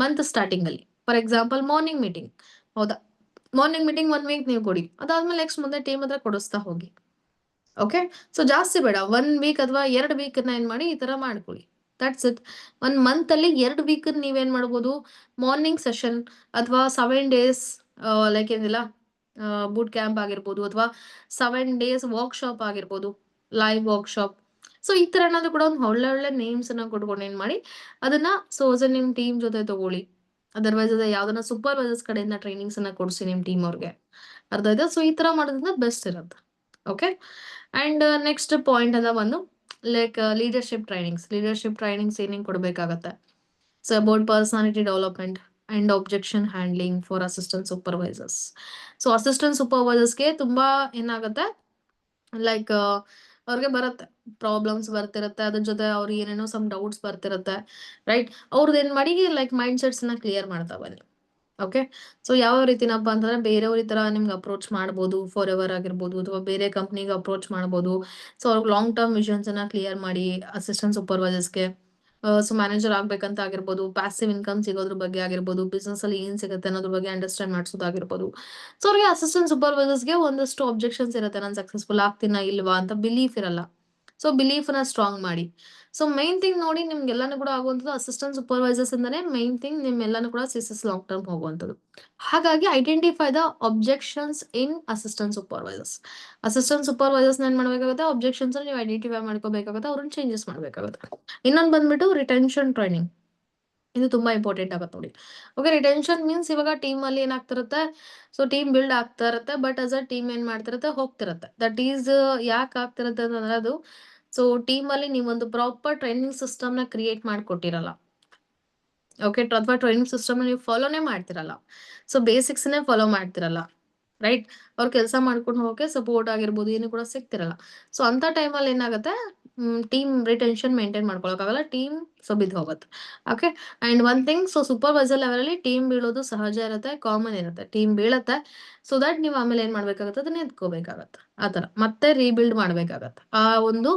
ಮಂತ್ ಸ್ಟಾರ್ಟಿಂಗ್ ಅಲ್ಲಿ. ಫಾರ್ ಎಕ್ಸಾಂಪಲ್ ಮಾರ್ನಿಂಗ್ ಮೀಟಿಂಗ್, ಹೌದಾ? ಮಾರ್ನಿಂಗ್ ಮೀಟಿಂಗ್ 1 ವೀಕ್ ನೀವು ಕೊಡಿ, ಅದಾದ್ಮೇಲೆ ನೆಕ್ಸ್ಟ್ ಮುಂದೆ ಟೀಮ್ ಹತ್ರ ಕೊಡಿಸ್ತಾ ಹೋಗಿ. ಓಕೆ, ಸೊ ಜಾಸ್ತಿ ಬೇಡ, 1 ವೀಕ್ ಅಥವಾ 2 ವೀಕ್ ಏನ್ ಮಾಡಿ, ಈ ತರ ಮಾಡ್ಕೊಳ್ಳಿ. That's it. 1 ಮಂತ್ ಅಲ್ಲಿ 2 ವೀಕ್ ನೀವೇನ್ ಮಾಡ್ಬೋದು, ಮಾರ್ನಿಂಗ್ ಸೆಷನ್ ಅಥವಾ 7 ಡೇಸ್ ಲೈಕ್ ಏನಿಲ್ಲ ಬೂಟ್ ಕ್ಯಾಂಪ್ ಆಗಿರ್ಬೋದು, ಅಥವಾ 7 ಡೇಸ್ ವರ್ಕ್ಶಾಪ್ ಆಗಿರ್ಬೋದು, ಲೈವ್ ವರ್ಕ್ಶಾಪ್. ಸೊ ಈ ತರ ಏನಾದ್ರು ಕೂಡ ಒಂದು ಒಳ್ಳೆ ಒಳ್ಳೆ ನೇಮ್ಸ್ ಅನ್ನ ಕೊಟ್ಕೊಂಡು ಏನ್ ಮಾಡಿ, ಅದನ್ನ ನಿಮ್ ಟೀಮ್ ಜೊತೆ ತಗೊಳ್ಳಿ. ಅದರ್ವೈಸ್ ಅದ ಯಾವ್ದನ್ನ ಸೂಪರ್ವೈಸರ್ಸ್ ಕಡೆಯಿಂದ ಟ್ರೈನಿಂಗ್ಸ್ ಅನ್ನ ಕೊಡಿಸಿ ನಿಮ್ ಟೀಮ್ ಅವ್ರಿಗೆ. ಅರ್ಥ ಆಯ್ತಾ? ಸೊ ಈ ತರ ಮಾಡೋದ್ರಿಂದ ಬೆಸ್ಟ್ ಇರುತ್ತೆ. ಓಕೆ, ಅಂಡ್ ನೆಕ್ಸ್ಟ್ ಪಾಯಿಂಟ್ ಅದ ಒಂದು ಲೈಕ್ ಲೀಡರ್ಶಿಪ್ ಟ್ರೈನಿಂಗ್ಸ್ ಏನೇನ್ ಕೊಡ್ಬೇಕಾಗತ್ತೆ. So about personality development and objection handling for assistant supervisors. So assistant ಸೂಪರ್ವೈಸರ್ಸ್ಗೆ ತುಂಬಾ ಏನಾಗುತ್ತೆ, ಲೈಕ್ ಅವ್ರಿಗೆ ಬರುತ್ತೆ, ಪ್ರಾಬ್ಲಮ್ಸ್ ಬರ್ತಿರತ್ತೆ, ಅದ್ರ ಜೊತೆ ಅವ್ರಿಗೆ ಏನೇನೋ ಸಮ್ ಡೌಟ್ಸ್ ಬರ್ತಿರತ್ತೆ, ರೈಟ್? ಅವ್ರದ್ದು ಏನ್ ಮಾಡಿ, ಲೈಕ್ ಮೈಂಡ್ ಸೆಟ್ಸ್ ನ ಕ್ಲಿಯರ್ ಮಾಡ್ತಾ ಬನ್ನಿ. ಓಕೆ, ಸೊ ಯಾವ ರೀತಿನಪ್ಪ ಅಂತಂದ್ರೆ, ಬೇರೆಯವ್ರ ಈ ತರ ನಿಮ್ಗೆ ಅಪ್ರೋಚ್ ಮಾಡ್ಬೋದು, ಫಾರ್ ಎವರ್ ಆಗಿರ್ಬೋದು, ಅಥವಾ ಬೇರೆ ಕಂಪ್ನಿಗೆ ಅಪ್ರೋಚ್ ಮಾಡ್ಬೋದು. ಸೊ ಅವ್ರಿಗೆ ಲಾಂಗ್ ಟರ್ಮ್ ವಿಷನ್ಸ್ ಅನ್ನ ಕ್ಲಿಯರ್ ಮಾಡಿ ಅಸಿಸ್ಟೆಂಟ್ ಸೂಪರ್ವೈಸರ್ಸ್ಗೆ. ಸೊ ಮ್ಯಾನೇಜರ್ ಆಗ್ಬೇಕಂತ ಆಗಿರ್ಬೋದು, ಪ್ಯಾಸಿವ್ ಇನ್ಕಮ್ ಸಿಗೋದ್ರ ಬಗ್ಗೆ ಆಗಿರ್ಬೋದು, ಬಿಸ್ನೆಸ್ ಅಲ್ಲಿ ಏನ್ ಸಿಗುತ್ತೆ ಅನ್ನೋದ್ರ ಬಗ್ಗೆ ಅಂಡರ್ಸ್ಟ್ಯಾಂಡ್ ಮಾಡಿಸೋದಾಗಿರ್ಬೋದು. ಸೊ ಅವ್ರಿಗೆ ಅಸಿಸ್ಟೆಂಟ್ ಸೂಪರ್ವೈಸರ್ಸ್ಗೆ ಒಂದಷ್ಟು ಅಬ್ಜೆಕ್ಷನ್ಸ್ ಇರುತ್ತೆ, ನಾನು ಸಕ್ಸಸ್ಫುಲ್ ಆಗ್ತೀನಾ ಇಲ್ವಾ ಅಂತ ಬಿಲೀಫ್ ಇರಲ್ಲ. ಸೊ ಬಿಲೀಫ್ ನ ಸ್ಟ್ರಾಂಗ್ ಮಾಡಿ. ಸೊ ಮೈನ್ ಥಿಂಗ್ ನೋಡಿ, ನಿಮ್ಗೆಲ್ಲಾನು ಕೂಡ ಆಗುವಂಥದ್ದು ಅಸಿಸ್ಟೆಂಟ್ ಸೂಪರ್ವೈಸರ್ಸ್ ಇಂದಾನೆ ಮೈನ್ ಥಿಂಗ್ ನಿಮ್ಮೆಲ್ಲಾನು ಕೂಡ ಸಿಸಸ್ ಲಾಂಗ್ ಟರ್ಮ್ ಹೋಗುವಂಥದ್ದು. ಹಾಗಾಗಿ identify the objections in assistant supervisors. Assistant supervisors ಏನ್ ಮಾಡ್ಬೇಕಾಗುತ್ತೆ, ಅಬ್ಜೆಕ್ಷನ್ಸ್ ನೀವು ಐಡೆಂಟಿಫೈ ಮಾಡ್ಕೋಬೇಕಾಗುತ್ತೆ, ಅವ್ರನ್ನ ಚೇಂಜಸ್ ಮಾಡ್ಬೇಕಾಗುತ್ತೆ. ಇನ್ನೊಂದು ಬಂದ್ಬಿಟ್ಟು ರಿಟೆನ್ಷನ್ ಟ್ರೈನಿಂಗ್. ಇದು ತುಂಬಾ ಇಂಪಾರ್ಟೆಂಟ್ ಆಗುತ್ತೆ ನೋಡಿ. ಓಕೆ, ರಿಟೆನ್ಷನ್ ಮೀನ್ಸ್ ಇವಾಗ ಟೀಮ್ ಅಲ್ಲಿ ಏನಾಗ್ತಿರುತ್ತೆ, ಸೊ ಟೀಮ್ ಬಿಲ್ಡ್ ಆಗ್ತಾ ಇರುತ್ತೆ, ಬಟ್ ಆಸ್ ಅ ಟೀಮ್ ಏನ್ ಮಾಡ್ತಿರುತ್ತೆ, ಹೋಗ್ತಿರುತ್ತೆ. ದಟ್ ಈಸ್ ಯಾಕೆ ಆಗ್ತಿರುತ್ತೆ ಅಂತಂದ್ರೆ, ಅದು ಸೊ ಟೀಮ್ ಅಲ್ಲಿ ನೀವೊಂದು ಪ್ರಾಪರ್ ಟ್ರೈನಿಂಗ್ ಸಿಸ್ಟಮ್ ನ ಕ್ರಿಯೇಟ್ ಮಾಡ್ಕೊಟ್ಟಿರಲ್ಲ. ಓಕೆ, ಅಥವಾ ಟ್ರೈನಿಂಗ್ ಸಿಸ್ಟಮ್ ನೀವು ಫಾಲೋನೇ ಮಾಡ್ತಿರಲ್ಲ. ಸೊ ಬೇಸಿಕ್ಸ್ನೇ ಫಾಲೋ ಮಾಡ್ತಿರಲ್ಲ, ರೈಟ್? ಅವ್ರು ಕೆಲಸ ಮಾಡ್ಕೊಂಡು ಹೋಗಕ್ಕೆ ಸಪೋರ್ಟ್ ಆಗಿರ್ಬೋದು, ಏನು ಕೂಡ ಸಿಗ್ತಿರಲ್ಲ. ಸೊ ಅಂತ ಟೈಮಲ್ಲಿ ಏನಾಗುತ್ತೆ, ಟೀಮ್ ರಿಟೆನ್ಷನ್ ಮೇಂಟೈನ್ ಮಾಡ್ಕೊಳಕ್ಕಾಗಲ್ಲ, ಟೀಮ್ ಸೊ ಬಿದ್ದು ಹೋಗುತ್ತೆ. Okay, and one thing, so supervisor level ಅಲ್ಲಿ ಟೀಮ್ ಬೀಳೋದು ಸಹಜ ಇರುತ್ತೆ, ಕಾಮನ್ ಇರುತ್ತೆ. ಟೀಮ್ ಬೀಳತ್ತೆ, ಸೊ ದಟ್ ನೀವು ಆಮೇಲೆ ಏನ್ ಮಾಡ್ಬೇಕಾಗತ್ತೆ, ಅದನ್ನ ಎತ್ಕೋಬೇಕಾಗತ್ತೆ. ಆತರ ಮತ್ತೆ ರೀಬಿಲ್ಡ್ ಮಾಡ್ಬೇಕಾಗತ್ತೆ. ಆ ಒಂದು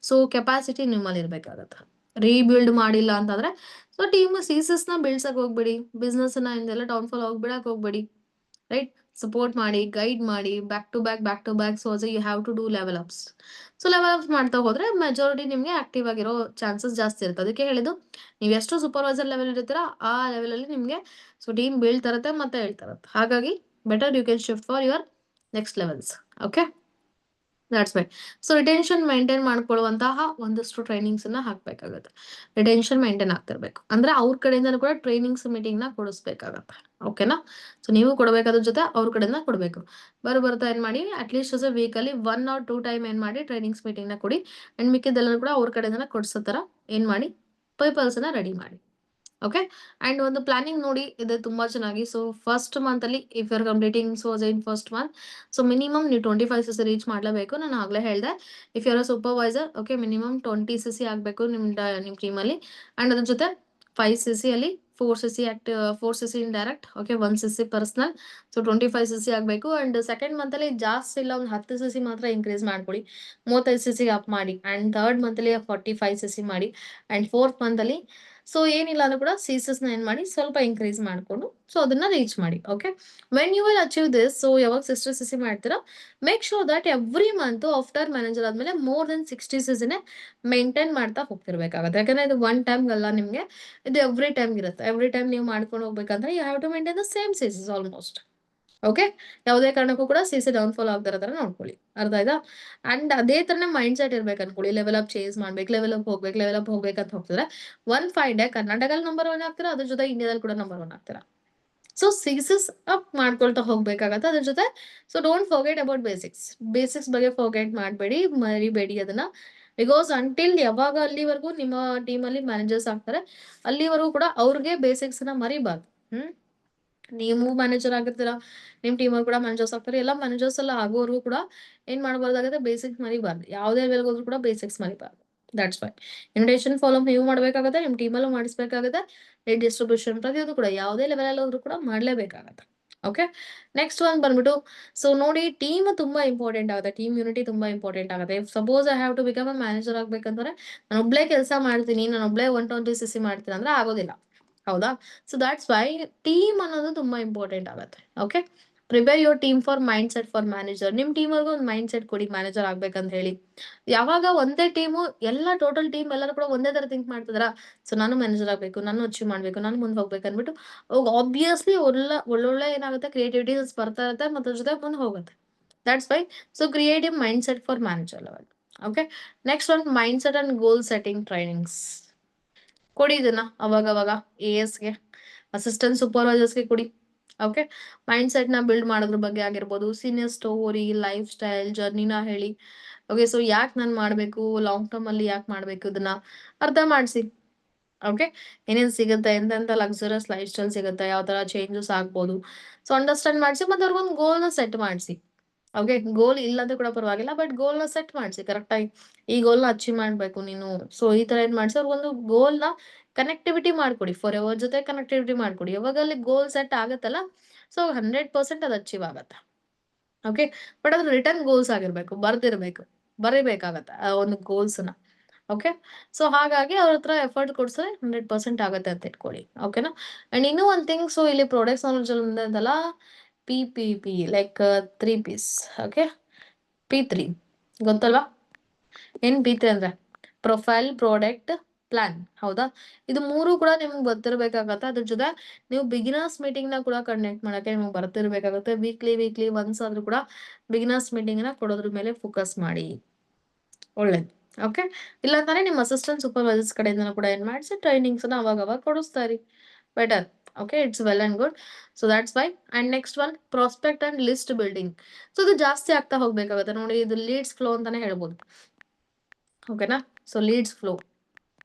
ಸೊ ಕೆಪಾಸಿಟಿ ನಿಮ್ಮಲ್ಲಿ ಇರ್ಬೇಕಾಗತ್ತೆ. ರೀಬಿಲ್ಡ್ ಮಾಡಿಲ್ಲ ಅಂತಂದ್ರೆ, ಸೊ ಟೀಮ್ ಸೀಸಸ್ ನ ಬೀಳ್ಸಕ್ ಹೋಗ್ಬೇಡಿ, ಬಿಸ್ನೆಸ್ ನ ಇಂದೆಲ್ಲ ಡೌನ್ ಫಾಲ್ ಹೋಗ್ಬಿಡಕ್ ಹೋಗ್ಬೇಡಿ, ರೈಟ್? ಸಪೋರ್ಟ್ ಮಾಡಿ, ಗೈಡ್ ಮಾಡಿ, back to back. So you have to do level ups. So level ups ಮಾಡ್ತಾ ಹೋದ್ರೆ ಮೆಜಾರಿಟಿ ನಿಮ್ಗೆ ಆಕ್ಟಿವ್ ಆಗಿರೋ ಚಾನ್ಸಸ್ ಜಾಸ್ತಿ ಇರುತ್ತೆ. ಅದಕ್ಕೆ ಹೇಳಿದ್ದು, ನೀವು ಎಷ್ಟು ಸೂಪರ್ವೈಸರ್ ಲೆವೆಲ್ ಇರ್ತೀರಾ ಆ ಲೆವೆಲ್ ಅಲ್ಲಿ ನಿಮ್ಗೆ ಸೊ ಟೀಮ್ ಬೀಳ್ತಾ ಇರುತ್ತೆ ಮತ್ತೆ ಹೇಳ್ತಾ ಇರುತ್ತೆ. ಹಾಗಾಗಿ better you can shift for your next levels. Okay, that's why. So retention maintain ಮಾಡ್ಕೊಳ್ಳುವಂತಹ ಒಂದಷ್ಟು ಟ್ರೈನಿಂಗ್ಸ್ ಅನ್ನ ಹಾಕ್ಬೇಕಾಗುತ್ತೆ. ರಿಟೆನ್ಷನ್ ಮೇಂಟೈನ್ ಆಗ್ತಿರ್ಬೇಕು ಅಂದ್ರೆ ಅವ್ರ ಕಡೆಯಿಂದ ಕೂಡ ಟ್ರೈನಿಂಗ್ಸ್ ಮೀಟಿಂಗ್ ನ ಕೊಡಿಸ್ಬೇಕಾಗತ್ತೆ. ಓಕೆನಾ? ಸೊ ನೀವು ಕೊಡಬೇಕಾದ್ರ ಜೊತೆ ಅವ್ರ ಕಡೆಯಿಂದ ಕೊಡಬೇಕು. ಬರ್ತಾ ಏನ್ ಮಾಡಿ, ಅಟ್ಲೀಸ್ಟ್ ವೀಕ್ ಅಲ್ಲಿ 1 or 2 ಟೈಮ್ ಏನ್ ಮಾಡಿ ಟ್ರೈನಿಂಗ್ಸ್ ಮೀಟಿಂಗ್ ನ ಕೊಡಿ. ಅಂಡ್ ಮಿಕ್ಕಿದೆಲ್ಲ ಕೂಡ ಅವ್ರ ಕಡೆಯಿಂದ ಕೊಡ್ಸೋ ತರ ಏನ್ ಮಾಡಿ, ಪೇಪರ್ಸ್ ನ ರೆಡಿ ಮಾಡಿ. ಓಕೆ, ಅಂಡ್ ಒಂದು ಪ್ಲಾನಿಂಗ್ ನೋಡಿ ಇದೆ ತುಂಬಾ ಚೆನ್ನಾಗಿ. ಸೊ ಫಸ್ಟ್ ಮಂತ್ ಅಲ್ಲಿ if you are completing so in first month, so minimum ನೀವು 25 cc ರೀಚ್ ಮಾಡ್ಲೇಬೇಕು. ನಾನು ಆಗ್ಲೇ ಹೇಳ್ದೆ, if you are supervisor, okay, minimum 20 cc ಆಗ್ಬೇಕು ನಿಮ್ ಟೀಮ್ ಅಲ್ಲಿ. ಅಂಡ್ ಅದ್ರ ಜೊತೆ 5 cc ಅಲ್ಲಿ 4 cc active, 4 cc in direct, okay, 1 cc personal. So 25 cc ಆಗ್ಬೇಕು. ಅಂಡ್ ಸೆಕೆಂಡ್ ಮಂತ್ ಅಲ್ಲಿ ಜಾಸ್ತಿ ಇಲ್ಲ, ಒಂದು 10 cc ಮಾತ್ರ ಇನ್ಕ್ರೀಸ್ ಮಾಡ್ಕೊಳ್ಳಿ, 35 cc ಅಪ್ ಮಾಡಿ. ಅಂಡ್ ಥರ್ಡ್ ಮಂತ್ ಅಲ್ಲಿ 45 cc ಮಾಡಿ. ಅಂಡ್ ಫೋರ್ತ್ ಮಂತ್ ಅಲ್ಲಿ ಸೊ ಏನಿಲ್ಲ ಅಂದ್ರೂ ಕೂಡ ಸೀಸಸ್ ನ ಏನ್ ಮಾಡಿ, ಸ್ವಲ್ಪ ಇನ್ಕ್ರೀಸ್ ಮಾಡ್ಕೊಂಡು ಸೊ ಅದನ್ನ ರೀಚ್ ಮಾಡಿ. Okay, when you will achieve this, so ಯಾವಾಗ 60 cc ಮಾಡ್ತೀರಾ, make sure that every month after manager ಆದ್ಮೇಲೆ ಮೋರ್ ದೆನ್ 60 cc ಮೇಂಟೈನ್ ಮಾಡ್ತಾ ಹೋಗ್ತಿರ್ಬೇಕಾಗುತ್ತೆ. ಯಾಕಂದ್ರೆ ಇದು ಒನ್ ಟೈಮ್ ಅಲ್ಲ ನಿಮ್ಗೆ, ಇದು ಎವ್ರಿ ಟೈಮ್ ಇರುತ್ತೆ. ಎವ್ರಿ ಟೈಮ್ ನೀವು ಮಾಡ್ಕೊಂಡು ಹೋಗ್ಬೇಕಂದ್ರೆ you have to maintain the same CCs almost. Okay, ಯಾವುದೇ ಕಾರಣಕ್ಕೂ ಕೂಡ ಸಿಸಿ ಡೌನ್ ಫಾಲ್ ಆಗದಿರೋ ತರ ನೋಡ್ಕೊಳ್ಳಿ. ಅರ್ಥ ಆಯ್ತಾ? ಅಂಡ್ ಅದೇ ತರನೇ ಮೈಂಡ್ ಸೆಟ್ ಇರ್ಬೇಕು ಅನ್ಕೊಳ್ಳಿ. ಲೆವೆಲ್ ಅಪ್ ಚೇಸ್ ಮಾಡ್ಬೇಕು, ಲೆವೆಲ್ ಅಪ್ ಹೋಗ್ಬೇಕಂತ ಹೋಗ್ತಿದ್ರೆ 1 5 ಡೇ ಕರ್ನಾಟಕದಲ್ಲಿ ನಂಬರ್ 1 ಆಗ್ತೀರಾ, ಅದ್ರ ಜೊತೆ ಇಂಡಿಯಾದಲ್ಲಿ ಕೂಡ ನಂಬರ್ 1 ಆಗ್ತೀರಾ. ಸೊ ಸಿಸಸ್ ಅಪ್ ಮಾಡ್ಕೊಳ್ತಾ ಹೋಗ್ಬೇಕಾಗತ್ತೆ. ಅದ್ರ ಜೊತೆ so don't forget about basics ಬಗ್ಗೆ ಫರ್ಗೆಟ್ ಮಾಡಬೇಡಿ, ಮರಿಬೇಡಿ ಅದನ್ನ. ಬಿಕಾಸ್ ಅಂಟಿಲ್ ಯಾವಾಗ ಅಲ್ಲಿವರೆಗೂ ನಿಮ್ಮ ಟೀಮ್ ಅಲ್ಲಿ ಮ್ಯಾನೇಜರ್ಸ್ ಆಗ್ತಾರೆ, ಅಲ್ಲಿವರೆಗೂ ಕೂಡ ಅವ್ರಿಗೆ ಬೇಸಿಕ್ಸ್ ನ ಮರಿಬಾರ್ದು. ನೀವು ಮ್ಯಾನೇಜರ್ ಆಗಿರ್ತೀರಾ, ನಿಮ್ ಟೀಮ್ ಅವ್ರು ಕೂಡ ಮ್ಯಾನೇಜರ್ಸ್ ಆಗ್ತಾರೆ. ಎಲ್ಲ ಮ್ಯಾನೇಜರ್ಸ್ ಎಲ್ಲ ಆಗೋರು ಕೂಡ ಏನ್ ಮಾಡಬಾರ್ದಾಗುತ್ತೆ, ಬೇಸಿಕ್ಸ್ ಮರಿಬಾರ್ದು. ಯಾವುದೇ ಲೆವೆಲ್ ಹೋದ್ರು ಕೂಡ ಬೇಸಿಕ್ಸ್ ಮರಿಬಾರ್ದು. ದಟ್ಸ್ ವೈ ಇನ್ವಿಟೇಷನ್ ಫಾಲೋ ನೀವು ಮಾಡಬೇಕಾಗುತ್ತೆ, ನಿಮ್ಮ ಟೀಮಲ್ಲೂ ಮಾಡಿಸ್ಬೇಕಾಗುತ್ತೆ. ರೇಟ್ ಡಿಸ್ಟ್ರಿಬ್ಯೂಷನ್ ಪ್ರತಿಯೊಂದು ಕೂಡ ಯಾವುದೇ ಲೆವೆಲ್ ಅಲ್ಲಿ ಹೋದ್ರು ಕೂಡ ಮಾಡಲೇಬೇಕಾಗತ್ತೆ. ಓಕೆ, ನೆಕ್ಸ್ಟ್ ಒನ್ ಬಂದ್ಬಿಟ್ಟು, ಸೊ ನೋಡಿ ಟೀಮ್ ತುಂಬಾ ಇಂಪಾರ್ಟೆಂಟ್ ಆಗುತ್ತೆ, ಟೀಮ್ ಯೂನಿಟಿ ತುಂಬಾ ಇಂಪಾರ್ಟೆಂಟ್ ಆಗುತ್ತೆ. If suppose I have to become a manager ಆಗ್ಬೇಕಂದ್ರೆ ನಾನು ಒಬ್ಳೆ ಕೆಲಸ ಮಾಡ್ತೀನಿ, ನಾನು ಒಬ್ಳೆ 120cc ಮಾಡ್ತೀನಿ ಅಂದ್ರೆ ಆಗೋದಿಲ್ಲ, ಹೌದಾ? ಸೊ ದಟ್ಸ್ ವೈ ಟೀಮ್ ಅನ್ನೋದು ತುಂಬಾ ಇಂಪಾರ್ಟೆಂಟ್ ಆಗುತ್ತೆ. Okay, prepare your team for mind set for manager. ನಿಮ್ ಟೀಮ್ ಅವ್ರಿಗೂ ಒಂದು ಮೈಂಡ್ ಸೆಟ್ ಕೊಡಿ ಮ್ಯಾನೇಜರ್ ಆಗ್ಬೇಕಂತ ಹೇಳಿ. ಯಾವಾಗ ಒಂದೇ ಟೀಮು ಎಲ್ಲ ಟೋಟಲ್ ಟೀಮ್ ಎಲ್ಲರೂ ಕೂಡ ಒಂದೇ ತರ ಥಿಂಕ್ ಮಾಡ್ತಿದಾರ, ಸೊ ನಾನು ಮ್ಯಾನೇಜರ್ ಆಗ್ಬೇಕು, ನಾನು ಅಚೀವ್ ಮಾಡ್ಬೇಕು, ನಾನು ಮುಂದೆ ಹೋಗ್ಬೇಕು ಅಂದ್ಬಿಟ್ಟು ಆಬ್ವಿಯಸ್ಲಿ ಒಳ್ಳೊಳ್ಳೆ ಏನಾಗುತ್ತೆ ಕ್ರಿಯೇಟಿವಿಟೀಸ್ ಬರ್ತಾ ಇರುತ್ತೆ ಮತ್ತೆ ಅದ್ರ ಜೊತೆ ಮುಂದೆ ಹೋಗುತ್ತೆ. That's why so creative mindset for manager level. Okay, next one mindset and goal setting trainings ಕೊಡಿ ಇದನ್ನ ಅವಾಗ ಎಸ್ಗೆ, ಅಸಿಸ್ಟೆಂಟ್ ಸೂಪರ್ವೈಸರ್ಸ್ಗೆ ಕೊಡಿ. ಓಕೆ, ಮೈಂಡ್ ಸೆಟ್ ನ ಬಿಲ್ಡ್ ಮಾಡೋದ್ರ ಬಗ್ಗೆ ಆಗಿರ್ಬೋದು, ಸೀನಿಯರ್ ಸ್ಟೋರಿ, ಲೈಫ್ ಸ್ಟೈಲ್ ಜರ್ನಿನ ಹೇಳಿ. ಓಕೆ, ಸೊ ಯಾಕೆ ನಾನು ಮಾಡಬೇಕು, ಲಾಂಗ್ ಟರ್ಮ್ ಅಲ್ಲಿ ಯಾಕೆ ಮಾಡಬೇಕು, ಇದನ್ನ ಅರ್ಥ ಮಾಡಿಸಿ. ಓಕೆ, ಏನೇನ್ ಸಿಗುತ್ತೆ, ಎಂತೆಂತ ಲಕ್ಸುರಿಯಸ್ ಲೈಫ್ ಸ್ಟೈಲ್ ಸಿಗುತ್ತೆ, ಯಾವ ತರ ಚೇಂಜಸ್ ಆಗ್ಬೋದು, ಸೊ ಅಂಡರ್ಸ್ಟ್ಯಾಂಡ್ ಮಾಡಿಸಿ. ಮತ್ತೆ ಅವ್ರಿಗೊಂದು ಗೋಲ್ ನ ಸೆಟ್ ಮಾಡಿಸಿ. ಓಕೆ, ಗೋಲ್ ಇಲ್ಲಂದ್ರೆ ಕೂಡ ಪರವಾಗಿಲ್ಲ, ಬಟ್ ಗೋಲ್ ನ ಸೆಟ್ ಮಾಡಿಸಿ ಕರೆಕ್ಟ್ ಆಗಿ, ಈ ಗೋಲ್ ನ ಅಚೀವ್ ಮಾಡ್ಬೇಕು ನೀನು. ಸೊ ಈ ತರ ಏನ್ ಮಾಡಿಸಿ ಅವ್ರಿಗೊಂದು ಗೋಲ್ ನ ಕನೆಕ್ಟಿವಿಟಿ ಮಾಡ್ಕೊಡಿ, ಫಾರ್ ಎವರ್ ಜೊತೆ ಕನೆಕ್ಟಿವಿಟಿ ಮಾಡ್ಕೊಡಿ. ಯಾವಾಗ ಅಲ್ಲಿ ಗೋಲ್ ಸೆಟ್ ಆಗತ್ತಲ್ಲ, ಸೊ 100% ಅದು ಅಚೀವ್ ಆಗತ್ತೆ. ಓಕೆ, ಬಟ್ ಅದು ರಿಟರ್ನ್ ಗೋಲ್ಸ್ ಆಗಿರ್ಬೇಕು, ಬರಿಬೇಕಾಗತ್ತೆ ಆ ಒಂದು ಗೋಲ್ಸ್ ನ. ಓಕೆ, ಸೊ ಹಾಗಾಗಿ ಅವ್ರ ಹತ್ರ ಎಫರ್ಟ್ ಕೊಡ್ಸಿದ್ರೆ 100% ಆಗತ್ತೆ ಅಂತ ಇಟ್ಕೊಳ್ಳಿ. ಓಕೆನಾ? ಅಂಡ್ ಇನ್ನೂ ಒಂದ್ ಥಿಂಗ್, ಸೊ ಇಲ್ಲಿ ಪ್ರಾಡಕ್ಟ್ಸ್ ನಾಲೆಜ್ ಅಂತಲ್ಲ, PPP like 3 Ps. Okay, P3 ಗೊತ್ತಲ್ವಾ? ಏನ್ P3 ಅಂದ್ರೆ ಪ್ರೊಫೈಲ್, ಪ್ರಾಡಕ್ಟ್, ಪ್ಲಾನ್, ಹೌದಾ? ಇದು ಮೂರು ಕೂಡ ನಿಮ್ಗೆ ಗೊತ್ತಿರ್ಬೇಕಾಗತ್ತೆ. ಅದ್ರ ಜೊತೆ ನೀವು ಬಿಗಿನರ್ಸ್ ಮೀಟಿಂಗ್ ನ ಕೂಡ ಕಂಡಕ್ಟ್ ಮಾಡಕ್ಕೆ ನಿಮ್ಗೆ ಬರ್ತಿರ್ಬೇಕಾಗುತ್ತೆ. ವೀಕ್ಲಿ ಒನ್ಸ್ ಆದ್ರೂ ಕೂಡ ಬಿಗಿನರ್ಸ್ ಮೀಟಿಂಗ್ ನ ಕೊಡೋದ್ರ ಮೇಲೆ ಫೋಕಸ್ ಮಾಡಿ, ಒಳ್ಳೇದು. ಓಕೆ, ಇಲ್ಲಾಂದ್ರೆ ನಿಮ್ಮ ಅಸಿಸ್ಟೆಂಟ್ ಸೂಪರ್ವೈಸರ್ಸ್ ಕಡೆಯಿಂದ ಕೂಡ ಏನ್ ಮಾಡಿಸಿ ಟ್ರೈನಿಂಗ್ಸ್ ನ ಅವಾಗ ಕೊಡಿಸ್ತಾರೆ, better. Okay, it's well and good. So that's why. And next one prospect and list building. So ಇದು ಜಾಸ್ತಿ ಆಗ್ತಾ ಹೋಗ್ಬೇಕಾಗುತ್ತೆ ನೋಡಿ, ಇದು ಲೀಡ್ಸ್ ಫ್ಲೋ ಅಂತಾನೆ ಹೇಳ್ಬೋದು. ಓಕೆನಾ? ಸೊ ಲೀಡ್ಸ್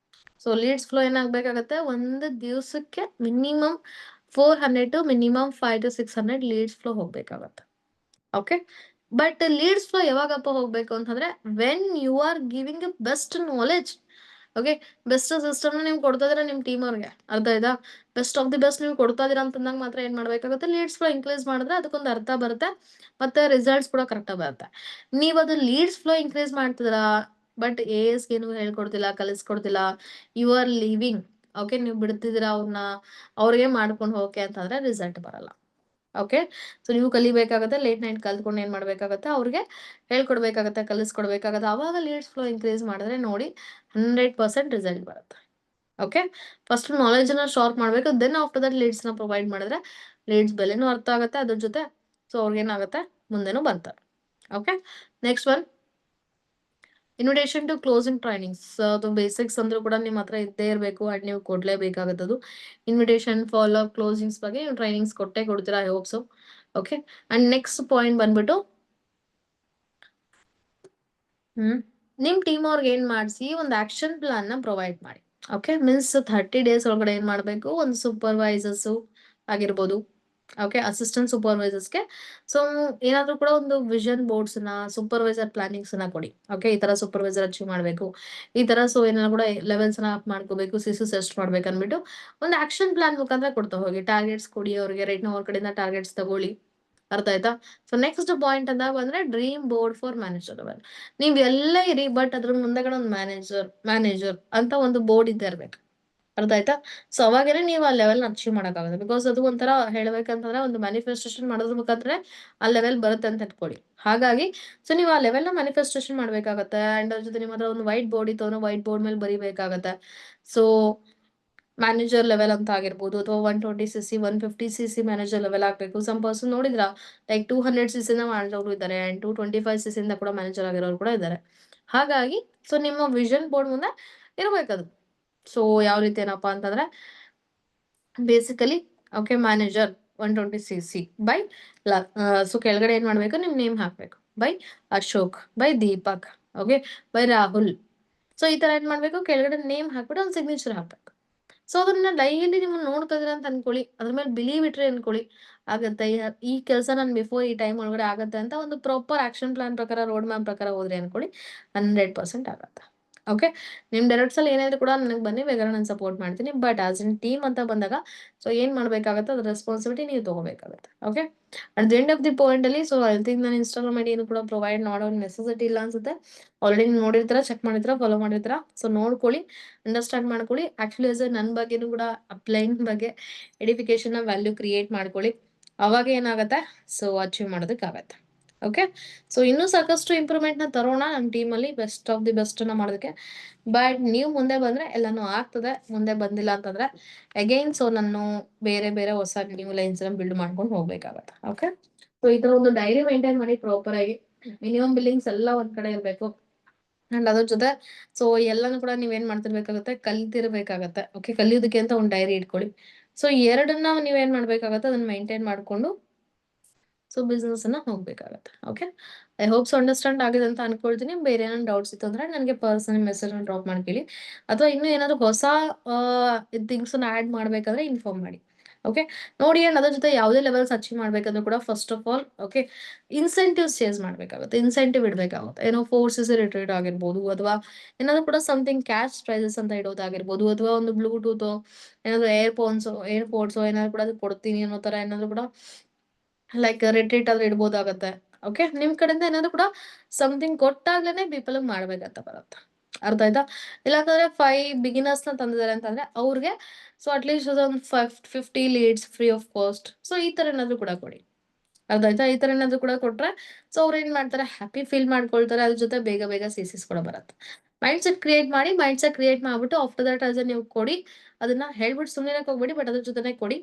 ಫ್ಲೋ ಏನಾಗಬೇಕಾಗತ್ತೆ, ಒಂದು ದಿವಸಕ್ಕೆ minimum 400 to minimum 500 to 600 leads flow ಹೋಗ್ಬೇಕಾಗತ್ತೆ. ಓಕೆ, ಬಟ್ ಲೀಡ್ಸ್ ಫ್ಲೋ ಯಾವಾಗಪ್ಪ ಹೋಗ್ಬೇಕು ಅಂತಂದ್ರೆ when you are giving a best knowledge. Okay, best system ನೀವು ಕೊಡ್ತಾ ಇದೀರಾ ನಿಮ್ ಟೀಮ್ ಅವ್ರಿಗೆ, ಅರ್ಥ ಆಯ್ತಾ? ಬೆಸ್ಟ್ ಆಫ್ ದಿ ಬೆಸ್ಟ್ ನೀವು ಕೊಡ್ತಾ ಇದೀರಾ ಅಂತಂದಾಗ ಮಾತ್ರ ಏನ್ ಮಾಡ್ಬೇಕಾಗುತ್ತೆ, ಲೀಡ್ಸ್ ಫ್ಲೋ ಇನ್ಕ್ರೀಸ್ ಮಾಡಿದ್ರೆ ಅದಕ್ಕೊಂದು ಅರ್ಥ ಬರುತ್ತೆ, ಮತ್ತೆ ರಿಸಲ್ಟ್ಸ್ ಕೂಡ ಕರೆಕ್ಟ್ ಆಗಿ ಬರುತ್ತೆ. ನೀವು ಅದು ಲೀಡ್ಸ್ ಫ್ಲೋ ಇನ್ಕ್ರೀಸ್ ಮಾಡ್ತಿದ್ದೀರಾ, ಬಟ್ ಗೆ ನೀವು ಹೇಳ್ಕೊಡ್ತಿಲ್ಲ, ಕಲಿಸ್ಕೊಡ್ತಿಲ್ಲ, ಯು ಆರ್ ಲೀವಿಂಗ್. ಓಕೆ, ನೀವು ಬಿಡ್ತಿದ್ದೀರಾ ಅವ್ರನ್ನ, ಅವ್ರಿಗೆ ಮಾಡ್ಕೊಂಡು ಹೋಗಕ್ಕೆ ಅಂತಂದ್ರೆ ರಿಸಲ್ಟ್ ಬರಲ್ಲ. ಓಕೆ, ಸೊ ನೀವು ಕಲಿಬೇಕಾಗತ್ತೆ, ಲೇಟ್ ನೈಟ್ ಕಲ್ತ್ಕೊಂಡು ಏನ್ ಮಾಡ್ಬೇಕಾಗತ್ತೆ, ಅವ್ರಿಗೆ ಹೇಳ್ಕೊಡ್ಬೇಕಾಗತ್ತೆ, ಕಲಿಸ್ಕೊಡ್ಬೇಕಾಗತ್ತೆ. ಅವಾಗ ಲೀಡ್ಸ್ ಫ್ಲೋ ಇನ್ಕ್ರೀಸ್ ಮಾಡಿದ್ರೆ ನೋಡಿ 100% ರಿಸಲ್ಟ್ ಬರುತ್ತೆ. ಓಕೆ, ಫಸ್ಟ್ ನಾಲೆಜ್ ನ ಶಾರ್ಪ್ ಮಾಡ್ಬೇಕು, ದೆನ್ ಆಫ್ಟರ್ ದಟ್ ಲೀಡ್ಸ್ ನ ಪ್ರೊವೈಡ್ ಮಾಡಿದ್ರೆ ಲೀಡ್ಸ್ ಬೆಲೆನೂ ಅರ್ಥ ಆಗುತ್ತೆ, ಅದ್ರ ಜೊತೆ ಸೊ ಅವ್ರಿಗೆ ಏನಾಗುತ್ತೆ, ಮುಂದೆನೂ ಬರ್ತಾರೆ. Okay, next one invitation to closing trainings. ಅದು ಬೇಸಿಕ್ಸ್ ಅಂದ್ರೂ ಕೂಡ ನಿಮ್ಮ ಹತ್ರ ಇದ್ದೇ ಇರಬೇಕು, ಅಂಡ್ ನೀವು ಕೊಡ್ಲೇಬೇಕಾಗತ್ತದು. ಇನ್ವಿಟೇಷನ್ ಫಾಲೋ ಕ್ಲೋಸಿಂಗ್ಸ್ ಬಗ್ಗೆ ನೀವು ಟ್ರೈನಿಂಗ್ಸ್ ಕೊಟ್ಟೆ ಕೊಡ್ತೀರಾ, I hope so. Okay, and next point ಬಂದ್ಬಿಟ್ಟು ನಿಮ್ ಟೀಮ್ ಅವ್ರಿಗೆ ಏನ್ ಮಾಡಿಸಿ ಒಂದು ಆಕ್ಷನ್ ಪ್ಲಾನ್ ನ ಪ್ರೊವೈಡ್ ಮಾಡಿ. ಓಕೆ, ಮೀನ್ಸ್ 30 days ಒಳಗಡೆ ಏನ್ ಮಾಡ್ಬೇಕು, ಒಂದು ಸೂಪರ್ವೈಸರ್ಸ್ ಆಗಿರ್ಬೋದು, ಓಕೆ, ಅಸಿಸ್ಟೆಂಟ್ ಸೂಪರ್ವೈಸರ್ಸ್ಗೆ ಸೊ ಏನಾದ್ರೂ ಕೂಡ ಒಂದು ವಿಷನ್ ಬೋರ್ಡ್ಸ್ ನ, ಸೂಪರ್ವೈಸರ್ ಪ್ಲಾನಿಂಗ್ಸ್ ನ ಕೊಡಿ. ಓಕೆ, ಈ ತರ ಸೂಪರ್ವೈಸರ್ ಅಚೀವ್ ಮಾಡ್ಬೇಕು, ಈ ತರ ಸೊ ಏನಾದ್ರು ಕೂಡ ಲೆವೆಲ್ಸ್ ನ ಅಪ್ ಮಾಡ್ಕೋಬೇಕು, ಸಿಸಸ್ ಎಷ್ಟು ಮಾಡ್ಬೇಕು ಅನ್ಬಿಟ್ಟು ಒಂದು ಆಕ್ಷನ್ ಪ್ಲಾನ್ ಮುಖಾಂತರ ಕೊಡ್ತಾ ಹೋಗಿ. ಟಾರ್ಗೆಟ್ಸ್ ಕೊಡಿ ಅವ್ರಿಗೆ, ರೈಟ್ ನಾವು ಅವ್ರ ಕಡೆಯಿಂದ ಟಾರ್ಗೆಟ್ಸ್ ತಗೊಳ್ಳಿ, ಅರ್ಥ ಆಯ್ತಾ? ಸೊ ನೆಕ್ಸ್ಟ್ ಪಾಯಿಂಟ್ ಅಂತ ಬಂದ್ರೆ dream board for manager level. ನೀವ್ ಎಲ್ಲ ಇರಿ, ಬಟ್ ಅದ್ರ ಮುಂದೆಗಡೆ ಒಂದು ಮ್ಯಾನೇಜರ್ ಅಂತ ಒಂದು ಬೋರ್ಡ್ ಇದ್ದೇ ಇರ್ಬೇಕು, ಅರ್ಥ ಆಯ್ತಾ? ಸೊ ಅವಾಗೇನೆ ನೀವು ಆ ಲೆವೆಲ್ ಅಚೀವ್ ಮಾಡಕ್ಕಾಗುತ್ತೆ. ಬಿಕಾಸ್ ಅದು ಒಂಥರ ಹೇಳ್ಬೇಕಂತಂದ್ರೆ ಒಂದು ಮ್ಯಾನಿಫೆಸ್ಟೇಷನ್ ಮಾಡೋದ್ರ ಮುಖಾಂತರ ಆ ಲೆವೆಲ್ ಬರುತ್ತೆ ಅಂತ ಇಟ್ಕೊಳ್ಳಿ. ಹಾಗಾಗಿ ಸೊ ನೀವು ಆ ಲೆವೆಲ್ ನ ಮ್ಯಾನಿಫೆಸ್ಟೇಷನ್ ಮಾಡ್ಬೇಕಾಗತ್ತೆ. ಅಂಡ್ ಅದ್ರ ಜೊತೆ ನಿಮ್ಮ ಹತ್ರ ಒಂದು ವೈಟ್ ಬೋರ್ಡ್ ಇತ್ತು ಅಂದ್ರೆ ವೈಟ್ ಬೋರ್ಡ್ ಮೇಲೆ ಬರಿಬೇಕಾಗತ್ತೆ. ಸೊ ಮ್ಯಾನೇಜರ್ ಲೆವೆಲ್ ಅಂತ ಆಗಿರ್ಬೋದು, ಅಥವಾ 120cc 150cc ಮ್ಯಾನೇಜರ್ ಲೆವೆಲ್ ಆಗ್ಬೇಕು. ಸಮ್ ಪರ್ಸನ್ ನೋಡಿದ್ರ ಲೈಕ್ 200cc ಮಾಡೋರು ಇದ್ದಾರೆ, ಅಂಡ್ 225cc ಇಂದ ಕೂಡ ಮ್ಯಾನೇಜರ್ ಆಗಿರೋರು ಕೂಡ ಇದ್ದಾರೆ. ಹಾಗಾಗಿ ಸೊ ನಿಮ್ಮ ವಿಷನ್ ಬೋರ್ಡ್ ಮುಂದೆ ಇರ್ಬೇಕದು. ಸೊ ಯಾವ ರೀತಿ ಏನಪ್ಪಾ ಅಂತಂದ್ರೆ basically okay, manager 120cc by so ಕೆಳಗಡೆ ಏನ್ ಮಾಡ್ಬೇಕು, ನಿಮ್ ನೇಮ್ ಹಾಕ್ಬೇಕು, by Ashok, by Deepak, okay, by Rahul. So ಈ ತರ ಏನ್ ಮಾಡ್ಬೇಕು, ಕೆಳಗಡೆ ನೇಮ್ ಹಾಕ್ಬಿಟ್ಟು ಒಂದು ಸಿಗ್ನೇಚರ್ ಹಾಕ್ಬೇಕು. ಸೊ ಅದನ್ನ ಡೈಲಿ ನೀವು ನೋಡ್ತಾ ಇದ್ರ ಅಂತ ಅನ್ಕೊಳ್ಳಿ, ಅದ್ರ ಮೇಲೆ ಬಿಲೀವ್ ಇಟ್ರೆ ಅನ್ಕೊಳ್ಳಿ, ಆಗತ್ತೆ ಈ ಕೆಲಸ ನನ್ ಬಿಫೋರ್ ಈ ಟೈಮ್ ಒಳಗಡೆ ಆಗತ್ತೆ ಅಂತ ಒಂದು ಪ್ರಾಪರ್ ಆಕ್ಷನ್ ಪ್ಲಾನ್ ಪ್ರಕಾರ, ರೋಡ್ ಮ್ಯಾಪ್ ಪ್ರಕಾರ ಹೋದ್ರೆ ಅನ್ಕೊಳ್ಳಿ 100% ಆಗತ್ತೆ. ಓಕೆ. ನಿಮ್ ಡೈರೆಕ್ಟ್ಸ್ ಅಲ್ಲಿ ಏನಾದ್ರು ಕೂಡ ನನಗೆ ಬನ್ನಿ, ಬೇಕಾದ್ರೆ ನಾನು ಸಪೋರ್ಟ್ ಮಾಡ್ತೀನಿ. ಬಟ್ ಆಸ್ ಇನ್ ಟೀಮ್ ಅಂತ ಬಂದಾಗ ಸೊ ಏನ್ ಮಾಡ್ಬೇಕಾಗತ್ತೆ, ಅದ್ರ ರೆಸ್ಪಾನ್ಸಿಬಿಲಿಟಿ ನೀವು ತಗೋಬೇಕಾಗತ್ತೆ. Okay. At the end of the point ಅಲ್ಲಿ ಸೊ ಐ ಥಿಂಕ್ ನಾನು ಇನ್ಸ್ಟಾಗ್ರಾಮ್ ಐಡಿ ಏನು ಕೂಡ ಪ್ರೊವೈಡ್ ಮಾಡೋ ನೆಸೆಸಿಟಿ ಇಲ್ಲ ಅನ್ಸುತ್ತೆ. ಆಲ್ರೆಡಿ ನೀವು ನೋಡಿರ್ತೀರಾ, ಚೆಕ್ ಮಾಡಿರ್ತೀರಾ, ಫಾಲೋ ಮಾಡಿರ್ತೀರಾ. ಸೊ ನೋಡ್ಕೊಳ್ಳಿ, ಅಂಡರ್ಸ್ಟ್ಯಾಂಡ್ ಮಾಡ್ಕೊಳ್ಳಿ. ಆಕ್ಚುಲಿ ಆಸ್ ನನ್ನ ಬಗ್ಗೆನೂ ಕೂಡ ಅಪ್ಲೈನ್ ಬಗ್ಗೆ ಎಡಿಫಿಕೇಶನ್ ವ್ಯಾಲ್ಯೂ ಕ್ರಿಯೇಟ್ ಮಾಡ್ಕೊಳ್ಳಿ. ಅವಾಗ ಏನಾಗತ್ತೆ, ಸೊ ಅಚೀವ್ ಮಾಡೋದಕ್ಕಾಗತ್ತೆ. ಓಕೆ. ಸೊ ಇನ್ನೂ ಸಾಕಷ್ಟು ಇಂಪ್ರೂವ್ಮೆಂಟ್ ನ ತರೋಣ ನಮ್ಮ ಟೀಮ್ ಅಲ್ಲಿ, ಬೆಸ್ಟ್ ಆಫ್ ದಿ ಬೆಸ್ಟ್ ನ ಮಾಡೋದಕ್ಕೆ. ಬಟ್ ನೀವು ಮುಂದೆ ಬಂದ್ರೆ ಎಲ್ಲಾನು ಆಗ್ತದೆ. ಮುಂದೆ ಬಂದಿಲ್ಲ ಅಂತಂದ್ರೆ ಅಗೈನ್ ಸೊ ನಾನು ಬೇರೆ ಬೇರೆ ಹೊಸ ನ್ಯೂ ಲೈನ್ಸ್ ಬಿಲ್ಡ್ ಮಾಡ್ಕೊಂಡು ಹೋಗ್ಬೇಕಾಗತ್ತೆ. ಓಕೆ. ಸೊ ಈ ತರ ಒಂದು ಡೈರಿ ಮೇಂಟೈನ್ ಮಾಡಿ ಪ್ರಾಪರ್ ಆಗಿ, ಮಿನಿಮಮ್ ಬಿಲ್ಲಿಂಗ್ಸ್ ಎಲ್ಲ ಒಂದ್ ಕಡೆ ಇರ್ಬೇಕು. ಅಂಡ್ ಅದ್ರ ಜೊತೆ ಸೊ ಎಲ್ಲಾನು ಕೂಡ ನೀವೇನ್ ಮಾಡ್ತಿರ್ಬೇಕಾಗತ್ತೆ, ಕಲ್ತಿರ್ಬೇಕಾಗತ್ತೆ. ಓಕೆ. ಕಲಿಯೋದಕ್ಕೆ ಅಂತ ಒಂದು ಡೈರಿ ಇಟ್ಕೊಳ್ಳಿ. ಸೊ ಎರಡನ್ನ ನೀವೇನ್ ಮಾಡ್ಬೇಕಾಗತ್ತೆ, ಅದನ್ನ ಮೇಂಟೈನ್ ಮಾಡ್ಕೊಂಡು ಸೊ ಬಿಸ್ನೆಸ್ ಅನ್ನ ಹೋಗ್ಬೇಕಾಗತ್ತೆ. Okay. I hope so understand ಆಗಿದೆ ಅಂತ ಅನ್ಕೊಳ್ತೀನಿ. ಬೇರೆ ಏನಾದ್ರು ಡೌಟ್ಸ್ ಇತ್ತು ಅಂದ್ರೆ ನನಗೆ ಪರ್ಸನಲ್ ಮೆಸೇಜ್ ಡ್ರಾಪ್ ಮಾಡ್ಕೊಳ್ಳಿ, ಅಥವಾ ಇನ್ನೂ ಏನಾದ್ರು ಹೊಸ ಥಿಂಗ್ಸ್ ಅನ್ನ ಆಡ್ ಮಾಡ್ಬೇಕಂದ್ರೆ ಇನ್ಫಾರ್ಮ್ ಮಾಡಿ. ಓಕೆ. ನೋಡಿ, ಅಂಡ್ ಅದ್ರ ಜೊತೆ ಯಾವುದೇ ಲೆವೆಲ್ಸ್ ಅಚೀವ್ ಮಾಡ್ಬೇಕಂದ್ರೂ ಕೂಡ first of all okay incentives change ಮಾಡ್ಬೇಕಾಗುತ್ತೆ, ಇನ್ಸೆಂಟಿವ್ ಇಡಬೇಕಾಗುತ್ತೆ. ಏನೋ ಫೋರ್ಸಸ್ ರಿಟ್ರೀಟ್ ಆಗಿರ್ಬೋದು, ಅಥವಾ ಏನಾದ್ರು ಕೂಡ ಸಮಥಿಂಗ್ ಕ್ಯಾಶ್ ಪ್ರೈಸಸ್ ಅಂತ ಇಡೋದಾಗಿರ್ಬೋದು, ಅಥವಾ ಒಂದು ಬ್ಲೂಟೂತ್ ಏನಾದ್ರು ಏರ್ಪೋರ್ಟ್ಸ್ ಏನಾದ್ರು ಕೂಡ ಅದು ಕೊಡ್ತೀನಿ ಅನ್ನೋ ತರ ಏನಾದ್ರು ಕೂಡ ಲೈಕ್ ರಿಟ್ರೀಟ್ ಆದ್ರೆ ಇಡ್ಬೋದಾಗತ್ತೆ. ಓಕೆ. ನಿಮ್ ಕಡೆಯಿಂದ ಏನಾದ್ರು ಕೂಡ ಸಮಥಿಂಗ್ ಕೊಟ್ಟಾಗ್ಲೇನೆ ಪೀಪಲ್ ಮಾಡ್ಬೇಕಂತ ಬರುತ್ತೆ. ಅರ್ಥ ಆಯ್ತಾ? ಇಲ್ಲಾಂತಂದ್ರೆ 5 ಬಿಗಿನರ್ಸ್ ನ ತಂದಿದ್ದಾರೆ ಅಂತಂದ್ರೆ ಅವ್ರಿಗೆ ಸೊ ಅಟ್ಲೀಸ್ಟ್ ಒಂದು 50 leads free of cost. So ಈ ತರ ಏನಾದ್ರು ಕೂಡ ಕೊಡಿ. ಅರ್ಥ ಆಯ್ತಾ? ಈ ತರ ಏನಾದ್ರು ಕೂಡ ಕೊಟ್ರೆ ಸೊ ಅವ್ರು ಏನ್ ಮಾಡ್ತಾರೆ, ಹ್ಯಾಪಿ ಫೀಲ್ ಮಾಡ್ಕೊಳ್ತಾರೆ. ಅದ್ರ ಜೊತೆ ಬೇಗ ಬೇಗ ಸಿಸಿಸ್ ಕೂಡ ಬರುತ್ತೆ. ಮೈಂಡ್ ಸೆಟ್ ಕ್ರಿಯೇಟ್ ಮಾಡಿ, ಮೈಂಡ್ ಸೆಟ್ ಕ್ರಿಯೇಟ್ ಮಾಡ್ಬಿಟ್ಟು ಆಫ್ಟರ್ ದಟ್ ಆಸ್ ನೀವು ಕೊಡಿ. ಅದನ್ನ ಹೇಳ್ಬಿಟ್ಟು ಸುಮ್ಮನೆ ಹೋಗ್ಬೇಡಿ, ಬಟ್ ಅದ್ರ ಜೊತೆನೆ ಕೊಡಿ.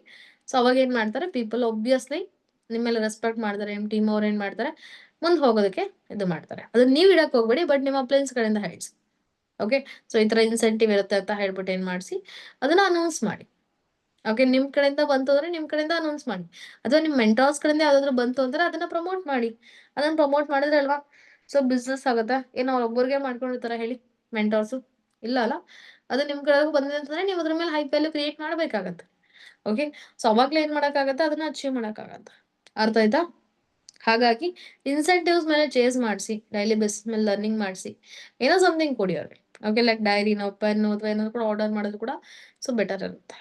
ಸೊ ಅವಾಗ ಏನ್ ಮಾಡ್ತಾರೆ, ಪೀಪಲ್ ಒಬ್ವಿಯಸ್ಲಿ ನಿಮ್ಮೆಲ್ಲ ರೆಸ್ಪೆಕ್ಟ್ ಮಾಡ್ತಾರೆ. ನಿಮ್ ಟೀಮ್ ಅವ್ರು ಏನ್ ಮಾಡ್ತಾರೆ, ಮುಂದೆ ಹೋಗೋದಕ್ಕೆ ಇದು ಮಾಡ್ತಾರೆ. ಅದನ್ನ ನೀವು ಇಡಕ್ ಹೋಗ್ಬೇಡಿ, ಬಟ್ ನಿಮ್ಮ ಅಪ್ಲೈನ್ಸ್ ಕಡೆಯಿಂದ ಹೇಳ್ಸಿ. ಓಕೆ. ಸೊ ಈ ತರ ಇನ್ಸೆಂಟಿವ್ ಇರುತ್ತೆ ಅಂತ ಹೇಳ್ಬಿಟ್ಟು ಏನ್ ಮಾಡಿಸಿ ಅದನ್ನ ಅನೌನ್ಸ್ ಮಾಡಿ. ಓಕೆ. ನಿಮ್ ಕಡೆಯಿಂದ ಬಂತು ಅಂದ್ರೆ ನಿಮ್ ಕಡೆಯಿಂದ ಅನೌನ್ಸ್ ಮಾಡಿ, ಅಥವಾ ನಿಮ್ ಮೆಂಟಾರ್ಸ್ ಕಡೆಯಿಂದ ಯಾವ್ದಾದ್ರು ಬಂತು ಅಂದ್ರೆ ಅದನ್ನ ಪ್ರಮೋಟ್ ಮಾಡಿ. ಅದನ್ನ ಪ್ರಮೋಟ್ ಮಾಡಿದ್ರೆ ಅಲ್ವಾ ಸೊ ಬಿಸ್ನೆಸ್ ಆಗುತ್ತೆ. ಏನೋ ಒಬ್ಬರಿಗೆ ಮಾಡ್ಕೊಂಡಿರ್ತಾರೆ ಹೇಳಿ ಮೆಂಟಾರ್ಸು? ಇಲ್ಲ ಅಲ್ಲ. ಅದು ನಿಮ್ ಕಡೆ ಬಂದಿದೆ ಅಂತಂದ್ರೆ ನೀವು ಅದ್ರ ಮೇಲೆ ಹೈ ವ್ಯಾಲ್ಯೂ ಕ್ರಿಯೇಟ್ ಮಾಡ್ಬೇಕಾಗತ್ತೆ. ಓಕೆ. ಸೊ ಅವಾಗ್ಲೇ ಏನ್ ಮಾಡಕ್ಕಾಗತ್ತೆ, ಅದನ್ನ ಅಚೀವ್ ಮಾಡಕ್ಕಾಗತ್ತೆ. ಅರ್ಥ ಆಯ್ತಾ? ಹಾಗಾಗಿ ಇನ್ಸೆಂಟಿವ್ಸ್ ಮೇಲೆ ಚೇಸ್ ಮಾಡಿಸಿ, ಡೈಲಿ ಬೇಸಿಸ್ ಮೇಲೆ ಲರ್ನಿಂಗ್ ಮಾಡಿಸಿ, ಏನೋ ಸಮಥಿಂಗ್ ಕೊಡಿ ಅವ್ರಿಗೆ. ಓಕೆ. ಲೈಕ್ ಡೈರಿನೋ ಪೆನ್ನು ಅಥವಾ ಏನಾದ್ರು ಕೂಡ ಆರ್ಡರ್ ಮಾಡೋದು ಕೂಡ ಸೊ ಬೆಟರ್ ಇರುತ್ತೆ.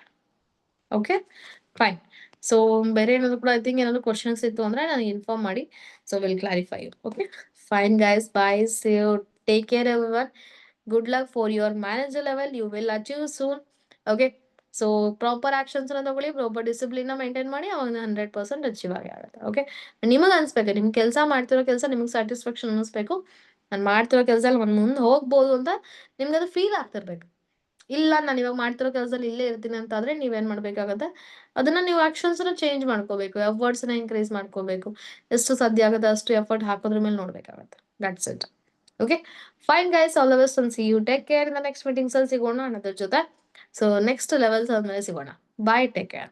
ಓಕೆ. ಫೈನ್. ಸೊ ಬೇರೆ ಏನಾದ್ರು ಕೂಡ ಐ ಥಿಂಕ್ ಏನಾದ್ರು ಕ್ವಶನ್ಸ್ ಇತ್ತು ಅಂದ್ರೆ ನನಗೆ ಇನ್ಫಾರ್ಮ್ ಮಾಡಿ. So will clarify you. Okay. Fine guys, bye, see you, take care everyone. Good luck for your manager level, you will achieve soon. Okay. So proper actions ತಗೊಳ್ಳಿ, ಪ್ರಾಪರ್ ಡಿಸಿಪ್ಲಿನ್ ಮೇಂಟೈನ್ ಮಾಡಿ, ಅವಾಗ 100% ಅಚೀವ್ ಆಗಿ ಆಗುತ್ತೆ. ಓಕೆ. ನಿಮಗೆ ಅನ್ಸ್ಬೇಕು, ನಿಮ್ ಕೆಲಸ ಮಾಡ್ತಿರೋ ಕೆಲಸ ನಿಮ್ಗೆ ಸ್ಯಾಟಿಸ್ಫ್ಯಾಕ್ಷನ್ ಅನಿಸ್ಬೇಕು. ನಾನು ಮಾಡ್ತಿರೋ ಕೆಲಸದಲ್ಲಿ ಒಂದು ಮುಂದೆ ಹೋಗ್ಬೋದು ಅಂತ ನಿಮ್ಗೆ ಅದು ಫೀಲ್ ಆಗ್ತಿರ್ಬೇಕು. ಇಲ್ಲ ನಾನು ಇವಾಗ ಮಾಡ್ತಿರೋ ಕೆಲಸದಲ್ಲಿ ಇಲ್ಲೇ ಇರ್ತೀನಿ ಅಂತ ಆದ್ರೆ ನೀವೇನ್ ಮಾಡ್ಬೇಕಾಗತ್ತೆ, ಅದನ್ನ ನೀವು ಆಕ್ಷನ್ಸ್ ಚೇಂಜ್ ಮಾಡ್ಕೋಬೇಕು, ಎಫರ್ಟ್ಸ್ ನ ಇನ್ಕ್ರೀಸ್ ಮಾಡ್ಕೋಬೇಕು. ಎಷ್ಟು ಸಾಧ್ಯ ಆಗುತ್ತೆ ಅಷ್ಟು ಎಫರ್ಟ್ ಹಾಕೋದ್ರ ಮೇಲೆ ನೋಡ್ಬೇಕಾಗತ್ತೆ. That's it. Okay. Fine guys, all the best and see you. Take care. In the next meetings ಅಲ್ಲಿ ಸಿಗೋಣ ಅನ್ನೋದ್ರ ಜೊತೆ ಸೊ ನೆಕ್ಸ್ಟ್ ಲೆವೆಲ್ಸ್ ಆದ್ಮೇಲೆ ಸಿಗೋಣ. Bye, take care.